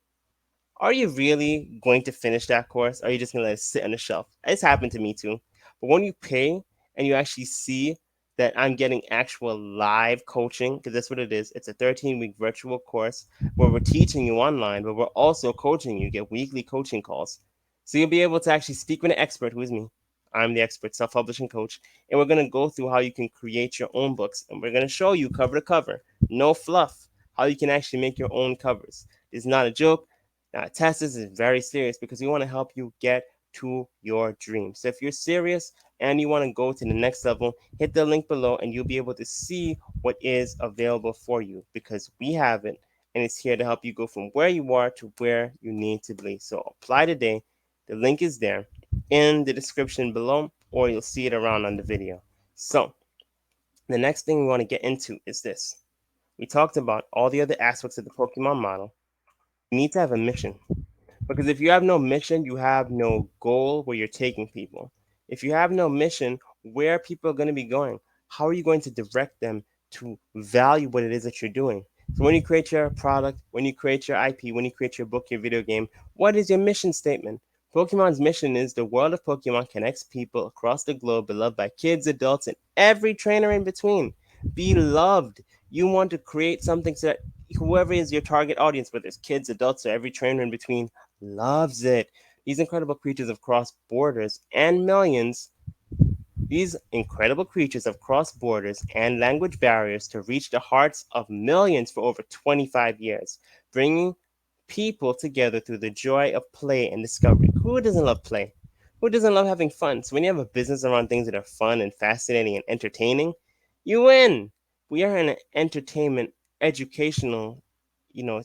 are you really going to finish that course? Or are you just going to let it sit on the shelf? It's happened to me too. But when you pay and you actually see that I'm getting actual live coaching, because that's what it is. It's a 13-week virtual course where we're teaching you online, but we're also coaching you. You get weekly coaching calls. So you'll be able to actually speak with an expert, who is me. I'm the expert self-publishing coach, and we're going to go through how you can create your own books, and we're going to show you cover to cover, no fluff, how you can actually make your own covers. It's not a joke. Now, test this is very serious, because we want to help you get to your dreams. So if you're serious and you want to go to the next level, hit the link below and you'll be able to see what is available for you, because we have it and it's here to help you go from where you are to where you need to be. So apply today. The link is there in the description below. or you'll see it around on the video. So, the next thing we want to get into is this. We talked about all the other aspects of the Pokemon model. You need to have a mission. Because if you have no mission, you have no goal where you're taking people. If you have no mission, where are people going to be going? How are you going to direct them to value what it is that you're doing? So when you create your product, when you create your IP, when you create your book, your video game, what is your mission statement? Pokemon's mission is the world of Pokemon connects people across the globe, beloved by kids, adults, and every trainer in between. Beloved. You want to create something so that whoever is your target audience, whether it's kids, adults, or every trainer in between, loves it. These incredible creatures have crossed borders and millions. These incredible creatures have crossed borders and language barriers to reach the hearts of millions for over 25 years, bringing people together through the joy of play and discovery. Who doesn't love play? Who doesn't love having fun? So when you have a business around things that are fun and fascinating and entertaining, you win. We are in an entertainment, educational,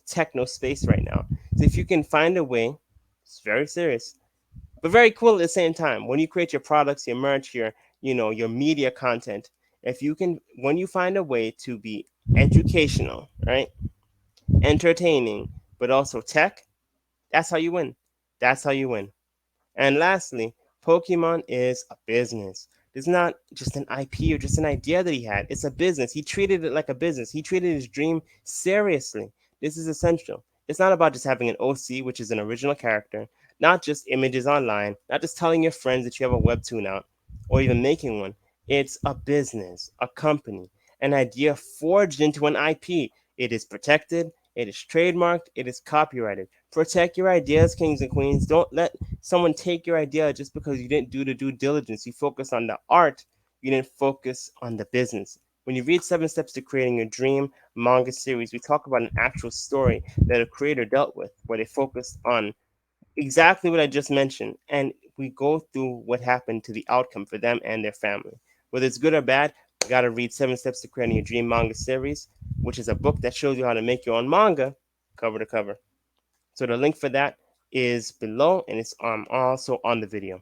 techno space right now. So if you can find a way, it's very serious, but very cool at the same time. When you create your products, your merch, your media content, if you can, when you find a way to be educational, right, entertaining, but also tech, that's how you win. That's how you win. And lastly, Pokemon is a business. It's not just an IP or just an idea that he had. It's a business. He treated it like a business. He treated his dream seriously. This is essential. It's not about just having an OC, which is an original character, not just images online, not just telling your friends that you have a webtoon out, or even making one. It's a business, a company, an idea forged into an IP. It is protected, it is trademarked, it is copyrighted. Protect your ideas, kings and queens. Don't let someone take your idea just because you didn't do the due diligence. You focus on the art, you didn't focus on the business. When you read Seven Steps to Creating Your Dream manga series, we talk about an actual story that a creator dealt with, where they focused on exactly what I just mentioned, and we go through what happened to the outcome for them and their family. Whether it's good or bad, you gotta read Seven Steps to Creating Your Dream manga series, which is a book that shows you how to make your own manga cover to cover. So the link for that is below, and it's also on the video.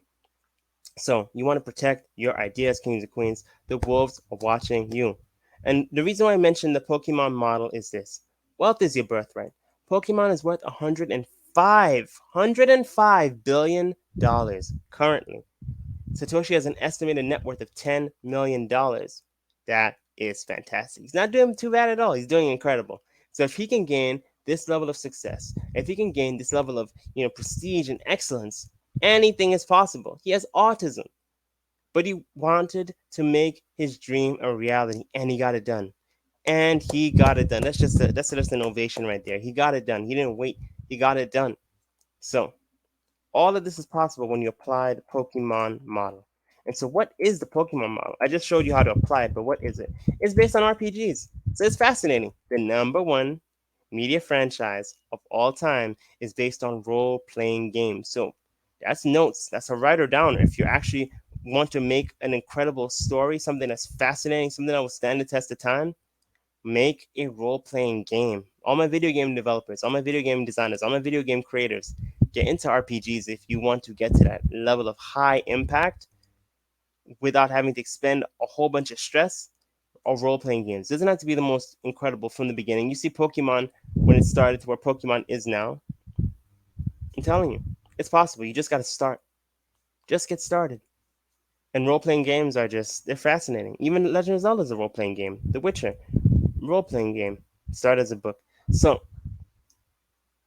So you want to protect your ideas, kings and queens. The wolves are watching you. And the reason why I mentioned the Pokemon model is this: wealth is your birthright. Pokemon is worth 105 billion dollars currently. Satoshi has an estimated net worth of $10 million. That is fantastic. He's not doing too bad at all. He's doing incredible. So if he can gain this level of success, if he can gain this level of prestige and excellence, anything is possible. He has autism, but he wanted to make his dream a reality, and he got it done. And he got it done. That's just an ovation right there. He got it done. He didn't wait. He got it done. So all of this is possible when you apply the Pokemon model. And so, what is the Pokemon model? I just showed you how to apply it, but what is it? It's based on RPGs. So, it's fascinating. The number one media franchise of all time is based on role playing games. So, that's notes. That's a writer downer. If you actually want to make an incredible story, something that's fascinating, something that will stand the test of time, make a role playing game. All my video game developers, all my video game designers, all my video game creators, get into RPGs if you want to get to that level of high impact without having to expend a whole bunch of stress or role playing games. It doesn't have to be the most incredible from the beginning. You see Pokemon when it started to where Pokemon is now. I'm telling you, it's possible. You just got to start. Just get started. And role playing games they're fascinating. Even Legend of Zelda is a role playing game. The Witcher, role playing game. Start as a book. So,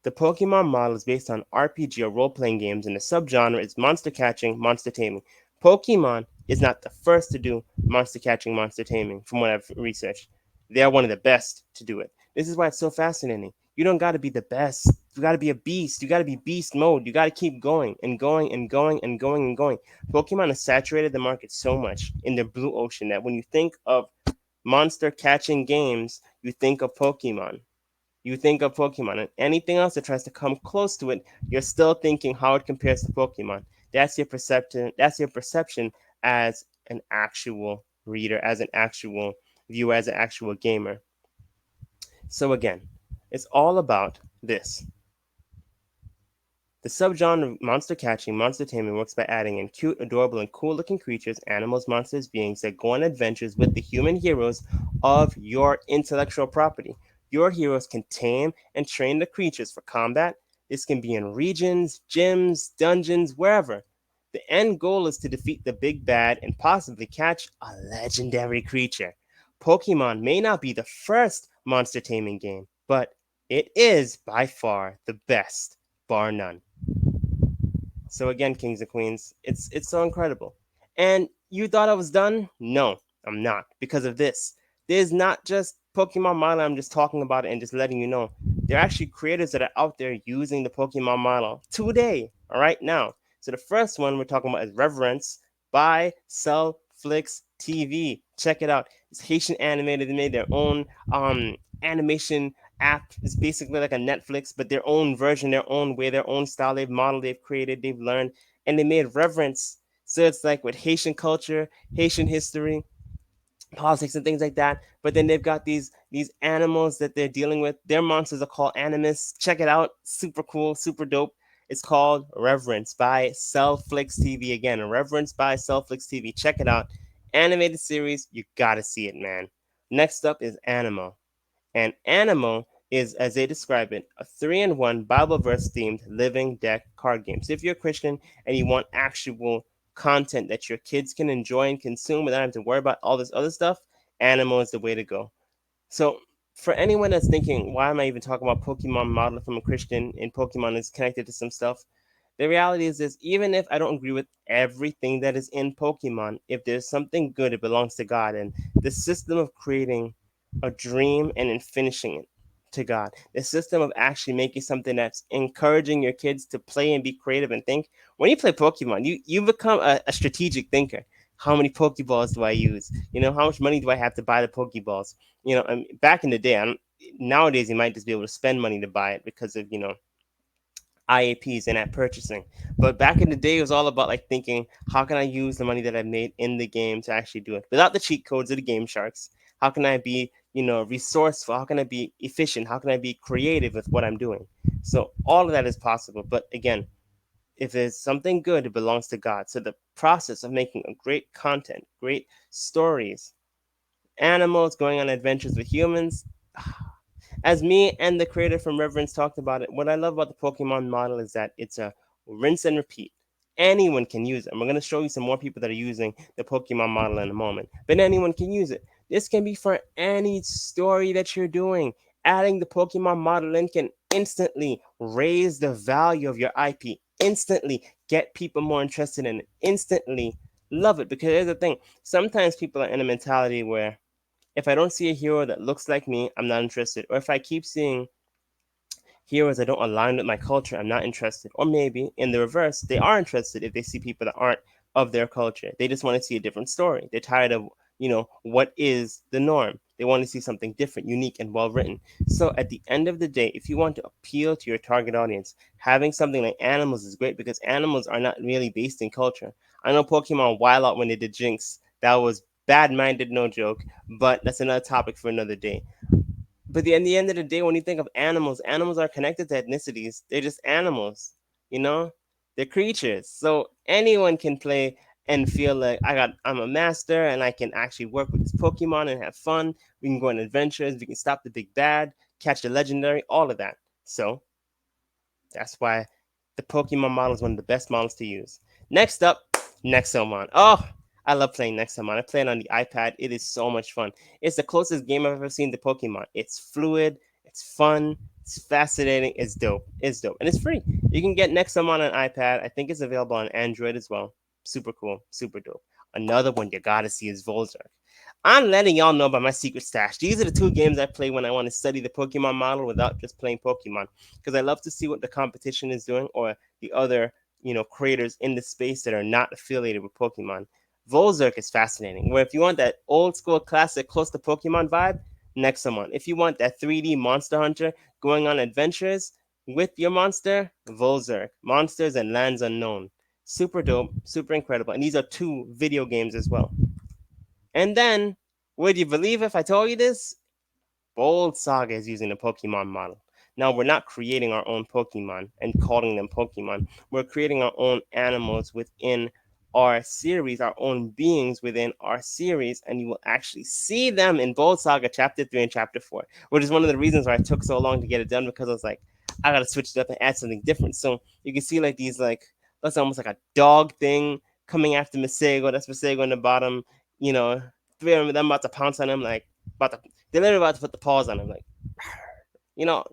the Pokemon model is based on RPG or role playing games, and the subgenre is monster catching, monster taming. Pokemon is not the first to do monster catching, monster taming, from what I've researched. They are one of the best to do it. This is why it's so fascinating. You don't got to be the best. You got to be a beast. You got to be beast mode. You got to keep going and going and going and going and going. Pokemon has saturated the market so much in the blue ocean that when you think of monster catching games, you think of Pokemon. You think of Pokemon, and anything else that tries to come close to it, you're still thinking how it compares to Pokemon. That's your perception. That's your perception as an actual reader, as an actual viewer, as an actual gamer. So again, it's all about this. The subgenre of monster catching, monster taming works by adding in cute, adorable, and cool looking creatures, animals, monsters, beings that go on adventures with the human heroes of your intellectual property. Your heroes can tame and train the creatures for combat. This can be in regions, gyms, dungeons, wherever. The end goal is to defeat the big bad and possibly catch a legendary creature. Pokemon may not be the first monster taming game, but it is by far the best, bar none. So again, kings and queens, it's so incredible. And you thought I was done? No, I'm not. Because of this. There's not just Pokemon model, I'm just talking about it and just letting you know. There are actually creators that are out there using the Pokemon model today, all right now. So the first one we're talking about is Reverence by Cellflix TV. Check it out. It's Haitian animated. They made their own animation app. Is basically like a Netflix, but their own version, their own way, their own style they've modeled, they've created, they've learned, and they made reverence. So it's like with Haitian culture, Haitian history, politics and things like that. But then they've got these animals that they're dealing with. Their monsters are called animus. Check it out. Super cool, super dope. It's called Reverence by Cellflix TV. Again, Reverence by Cellflix TV. Check it out. Animated series. You gotta see it, man. Next up is Animo. And Animo is, as they describe it, a 3-in-1 Bible verse themed living deck card game. So if you're a Christian and you want actual content that your kids can enjoy and consume without having to worry about all this other stuff, Animo is the way to go. So for anyone that's thinking, why am I even talking about Pokemon modeled from a Christian and Pokemon is connected to some stuff? The reality is this: even if I don't agree with everything that is in Pokemon, if there's something good, it belongs to God. And the system of creating a dream and then finishing it to God, the system of actually making something that's encouraging your kids to play and be creative and think. When you play Pokemon, you become a strategic thinker. How many Pokeballs do I use? How much money do I have to buy the Pokeballs? Back in the day, nowadays you might just be able to spend money to buy it because of IAPs and at purchasing. But back in the day, it was all about like thinking, how can I use the money that I made in the game to actually do it without the cheat codes of the game sharks? How can I be, resourceful? How can I be efficient? How can I be creative with what I'm doing? So all of that is possible. But again, if there's something good, it belongs to God. So the process of making a great content, great stories, animals going on adventures with humans, as me and the creator from Reverence talked about it, what I love about the Pokemon model is that it's a rinse and repeat. Anyone can use it. And we're going to show you some more people that are using the Pokemon model in a moment. But anyone can use it. This can be for any story that you're doing. Adding the Pokemon model in can instantly raise the value of your IP, instantly get people more interested in it, instantly love it. Because here's the thing: sometimes people are in a mentality where if I don't see a hero that looks like me, I'm not interested. Or if I keep seeing heroes that don't align with my culture, I'm not interested. Or maybe in the reverse, they are interested if they see people that aren't of their culture. They just want to see a different story. They're tired of, what is the norm. They want to see something different, unique, and well written. So at the end of the day, if you want to appeal to your target audience, having something like animals is great because animals are not really based in culture. I know Pokemon Wild Out when they did Jinx. That was bad minded, no joke, but that's another topic for another day. But in the end of the day, when you think of animals, animals are connected to ethnicities. They're just animals, you know? They're creatures. So anyone can play and feel like I'm a master and I can actually work with this Pokemon and have fun. We can go on adventures, we can stop the big bad, catch the legendary, all of that. So that's why the Pokemon model is one of the best models to use. Next up, Nexomon. Oh, I love playing Nexomon. I play it on the iPad. It is so much fun. It's the closest game I've ever seen to Pokemon. It's fluid, it's fun, it's fascinating, it's dope. It's dope. And it's free. You can get Nexomon on iPad. I think it's available on Android as well. Super cool, super dope. Another one you gotta see is Volzark. I'm letting y'all know about my secret stash. These are the two games I play when I want to study the Pokemon model without just playing Pokemon. Because I love to see what the competition is doing or the other, creators in the space that are not affiliated with Pokemon. Volzark is fascinating. Where if you want that old school classic close to Pokemon vibe, Nexomon. If you want that 3D monster hunter going on adventures with your monster, Volzark. Monsters and Lands Unknown. Super dope, super incredible. And these are two video games as well. And then, would you believe if I told you this? Bold Saga is using the Pokemon model. Now we're not creating our own Pokemon and calling them Pokemon. We're creating our own animals within our series, our own beings within our series, and you will actually see them in Bold Saga Chapter 3 and Chapter 4, which is one of the reasons why it took so long to get it done, because I was like, I gotta switch it up and add something different. So you can see like these like that's almost like a dog thing coming after Masego. That's Masego in the bottom. You know, three of them about to pounce on him, like about to they're literally about to put the paws on him, like you know,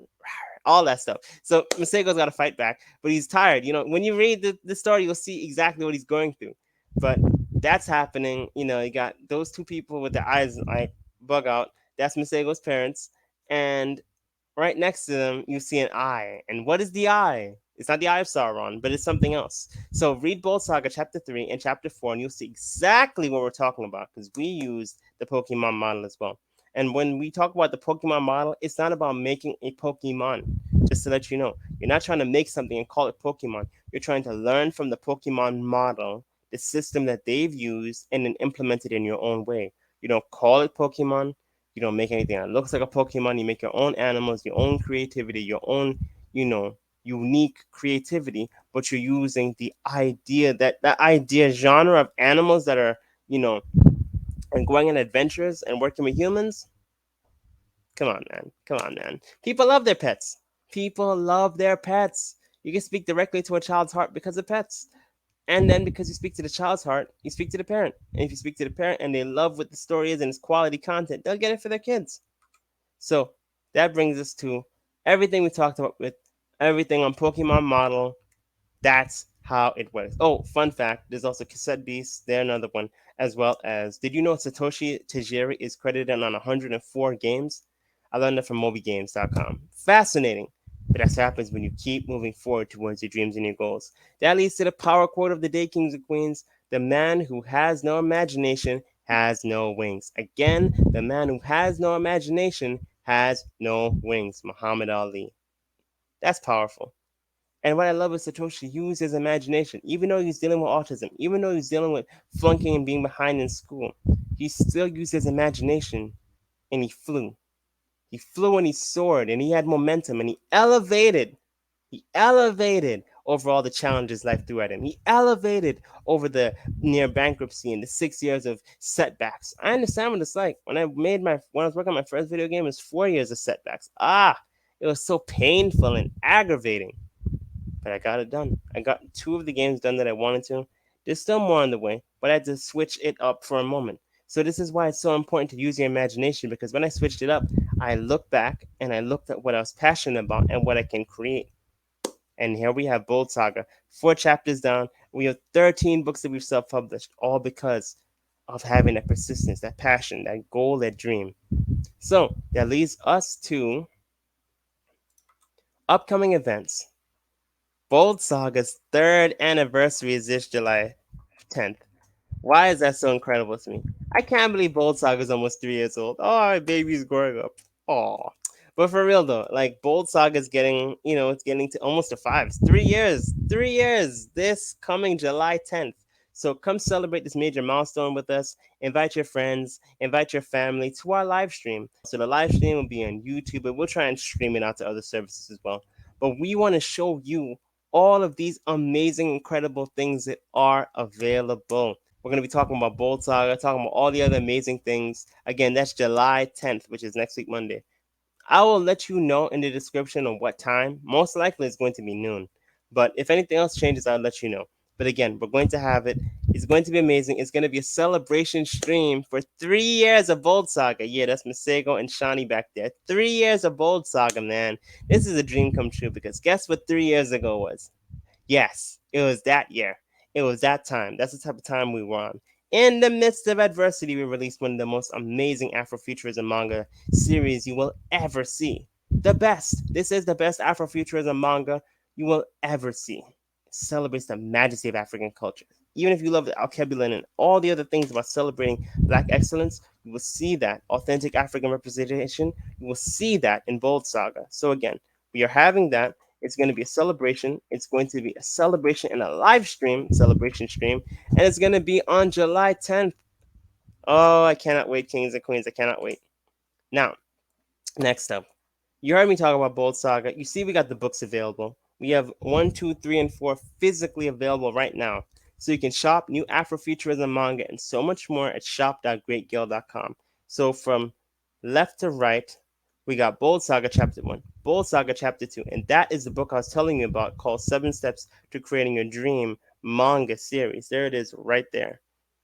all that stuff. So Masego's got to fight back, but he's tired. You know, when you read the story, you'll see exactly what he's going through. But that's happening. You know, you got those two people with their eyes like bug out. That's Masego's parents, and right next to them, you see an eye. And what is the eye? It's not the eye of Sauron, but it's something else. So read Bold Saga Chapter 3 and Chapter 4, and you'll see exactly what we're talking about, because we used the Pokemon model as well. And when we talk about the Pokemon model, it's not about making a Pokemon. Just to let you know, you're not trying to make something and call it Pokemon. You're trying to learn from the Pokemon model, the system that they've used, and then implement it in your own way. You don't call it Pokemon. You don't make anything that looks like a Pokemon. You make your own animals, your own creativity, your own, you know, unique creativity, but you're using the idea that idea genre of animals that are, you know, and going on adventures and working with humans. Come on, man. Come on, man. People love their pets. People love their pets. You can speak directly to a child's heart because of pets. And then because you speak to the child's heart, you speak to the parent. And if you speak to the parent and they love what the story is and it's quality content, they'll get it for their kids. So that brings us to everything we talked about with everything on Pokemon model. That's how it works. Oh, fun fact, there's also Cassette Beast. They're another one, as well as, did you know Satoshi Tajiri is credited on 104 games? I learned that from MobyGames.com. Fascinating. But that's what happens when you keep moving forward towards your dreams and your goals. That leads to the power quote of the day, kings and queens. The man who has no imagination has no wings. Again, the man who has no imagination has no wings. Muhammad Ali. That's powerful. And what I love is Satoshi used his imagination. Even though he's dealing with autism, even though he's dealing with flunking and being behind in school, he still used his imagination and he flew. He flew and he soared and he had momentum and he elevated. He elevated over all the challenges life threw at him. He elevated over the near bankruptcy and the 6 years of setbacks. I understand what it's like. When I was working on my first video game, it was 4 years of setbacks. It was so painful and aggravating, but I got it done. I got two of the games done that I wanted to. There's still more on the way, but I had to switch it up for a moment. So this is why it's so important to use your imagination, because when I switched it up, I looked back and I looked at what I was passionate about and what I can create. And here we have Bold Saga, 4 chapters down. We have 13 books that we've self-published, all because of having that persistence, that passion, that goal, that dream. So that leads us to upcoming events. Bold Saga's third anniversary is this July 10th. Why is that so incredible to me? I can't believe Bold Saga's almost 3 years old. Oh, my baby's growing up. Oh. But for real though, like Bold Saga's getting, it's getting to almost to five. It's 3 years. 3 years this coming July 10th. So come celebrate this major milestone with us. Invite your friends, invite your family to our live stream. So the live stream will be on YouTube, but we'll try and stream it out to other services as well. But we want to show you all of these amazing, incredible things that are available. We're going to be talking about Bold Saga, talking about all the other amazing things. Again, that's July 10th, which is next week, Monday. I will let you know in the description on what time. Most likely it's going to be noon. But if anything else changes, I'll let you know. But again, we're going to have it. It's going to be amazing. It's going to be a celebration stream for 3 years of Bold Saga. Yeah, that's Masego and Shawnee back there. 3 years of Bold Saga, man. This is a dream come true, because guess what 3 years ago was? Yes, it was that year. It was that time. That's the type of time we were on. In the midst of adversity, we released one of the most amazing Afrofuturism manga series you will ever see. The best. This is the best Afrofuturism manga you will ever see. It celebrates the majesty of African culture. Even if you love the alkebulan and all the other things about celebrating Black excellence, you will see that authentic African representation. You will see that in Bold Saga. So again, we are having that. It's going to be a celebration. It's going to be a celebration and a live stream, celebration stream, and it's going to be on July 10th. Oh, I cannot wait, kings and queens. I cannot wait. Now, next up, You heard me talk about Bold Saga. You see, we got the books available. We have one, two, three, and four physically available right now. So you can shop new Afrofuturism manga and so much more at shop.greatgill.com. So from left to right, we got Bold Saga Chapter 1, Bold Saga Chapter 2, and that is the book I was telling you about called Seven Steps to Creating Your Dream manga series. There it is right there.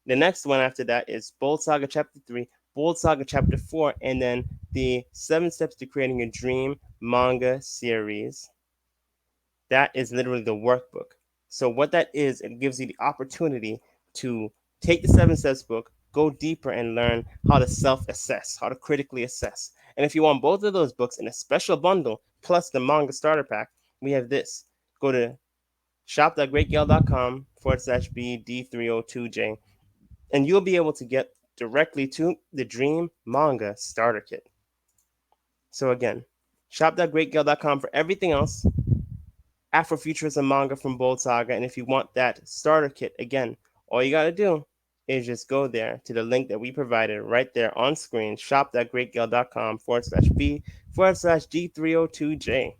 The next one after that is Bold Saga Chapter 3, Bold Saga Chapter 4, and then the Seven Steps to Creating a Dream manga series. That is literally the workbook. So, what that is, it gives you the opportunity to take the Seven Steps book, go deeper, and learn how to self assess, how to critically assess. And if you want both of those books in a special bundle plus the manga starter pack, we have this. Go to shop.greatgale.com/BD302J and you'll be able to get directly to the Dream Manga Starter Kit. So again, shop.greatgale.com for everything else. Afrofuturism manga from Bold Saga, and if you want that starter kit, again, all you gotta do is just go there to the link that we provided right there on screen, shop.greatgale.com/B/D302J.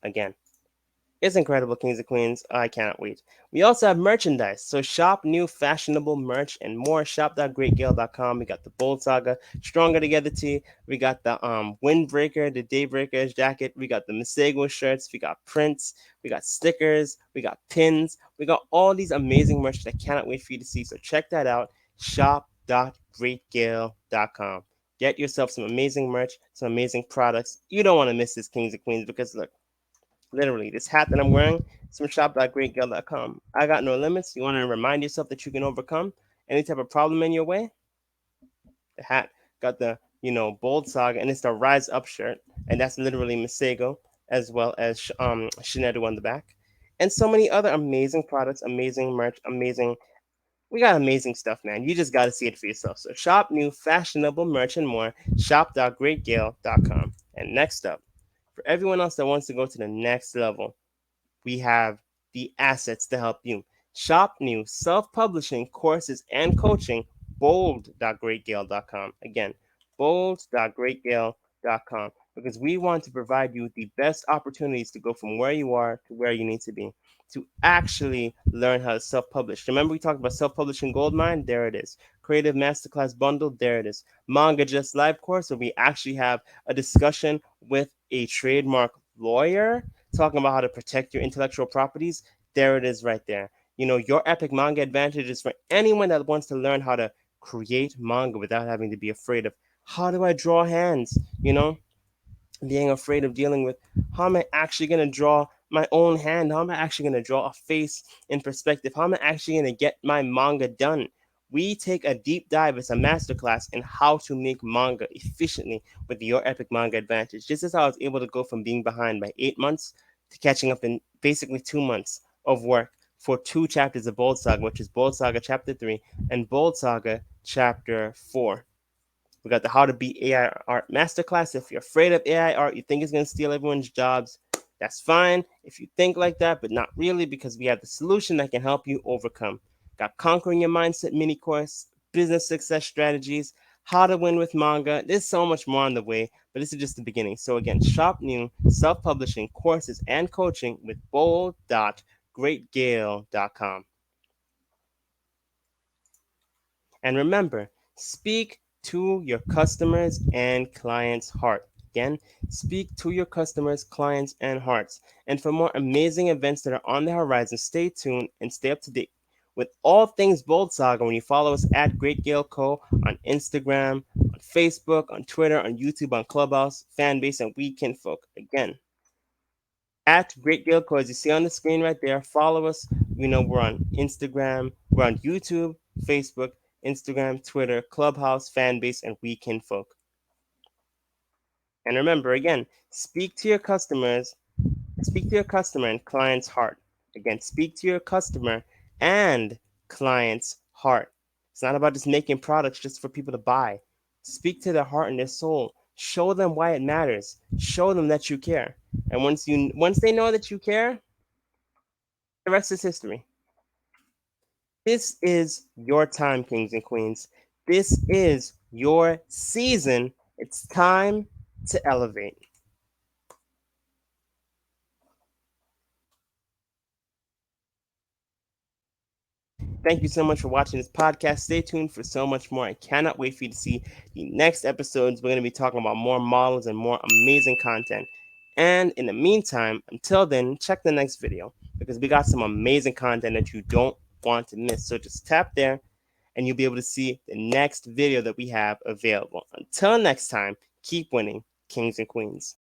Again, it's incredible, Kings and Queens. I cannot wait. We also have merchandise, so shop new fashionable merch and more. Shop.greatgale.com. We got the Bold Saga Stronger Together tee. We got the Windbreaker, the Daybreakers jacket. We got the Masego shirts. We got prints. We got stickers. We got pins. We got all these amazing merch that I cannot wait for you to see. So check that out. Shop.greatgale.com. Get yourself some amazing merch, some amazing products. You don't want to miss this, Kings and Queens, because look, literally, this hat that I'm wearing is from shop.greatgale.com. I got no limits. You want to remind yourself that you can overcome any type of problem in your way? The hat got the, Bold Saga, and it's the Rise Up shirt, and that's literally Masego, as well as Shinedu on the back. And so many other amazing products, amazing merch, amazing. We got amazing stuff, man. You just got to see it for yourself. So shop new, fashionable merch and more. Shop.greatgale.com. And next up, for everyone else that wants to go to the next level, we have the assets to help you. Shop new self publishing courses and coaching, bold.greatgale.com. Again, bold.greatgale.com, because we want to provide you the best opportunities to go from where you are to where you need to be, to actually learn how to self publish. Remember, we talked about self publishing goldmine? There it is. Creative Masterclass Bundle? There it is. Manga Just Live course, where we actually have a discussion with a trademark lawyer talking about how to protect your intellectual properties. There it is right there. Your epic manga advantage is for anyone that wants to learn how to create manga without having to be afraid of how do I draw hands, being afraid of dealing with how am I actually going to draw my own hand? How am I actually going to draw a face in perspective? How am I actually going to get my manga done? We take a deep dive as a masterclass in how to make manga efficiently with your epic manga advantage. Just as I was able to go from being behind by 8 months to catching up in basically 2 months of work for two chapters of Bold Saga, which is Bold Saga Chapter 3 and Bold Saga Chapter 4. We got the How to Beat AI Art Masterclass. If you're afraid of AI art, you think it's going to steal everyone's jobs, that's fine if you think like that, but not really, because we have the solution that can help you overcome. Got Conquering Your Mindset mini course, business success strategies, how to win with manga. There's so much more on the way, but this is just the beginning. So again, shop new self-publishing courses and coaching with bold.greatgale.com. And remember, speak to your customers and clients' heart. Again, speak to your customers, clients, and hearts. And for more amazing events that are on the horizon, stay tuned and stay up to date with all things Bold Saga when you follow us at Great Gale Co. on Instagram, on Facebook, on Twitter, on YouTube, on Clubhouse, Fanbase, and Weekend Folk. Again, at Great Gale Co. As you see on the screen right there, follow us. We're on Instagram, we're on YouTube, Facebook, Instagram, Twitter, Clubhouse, Fanbase, and Weekend Folk. And remember, again, speak to your customer and client's heart. Again, speak to your customer and client's heart. It's not about just making products just for people to buy. Speak to their heart and their soul. Show them why it matters. Show them that you care. And once they know that you care, the rest is history. This is your time, kings and queens. This is your season. It's time to elevate. Thank you so much for watching this podcast. Stay tuned for so much more. I cannot wait for you to see the next episodes. We're going to be talking about more models and more amazing content. And in the meantime, until then, check the next video because we got some amazing content that you don't want to miss. So just tap there and you'll be able to see the next video that we have available. Until next time, keep winning, kings and queens.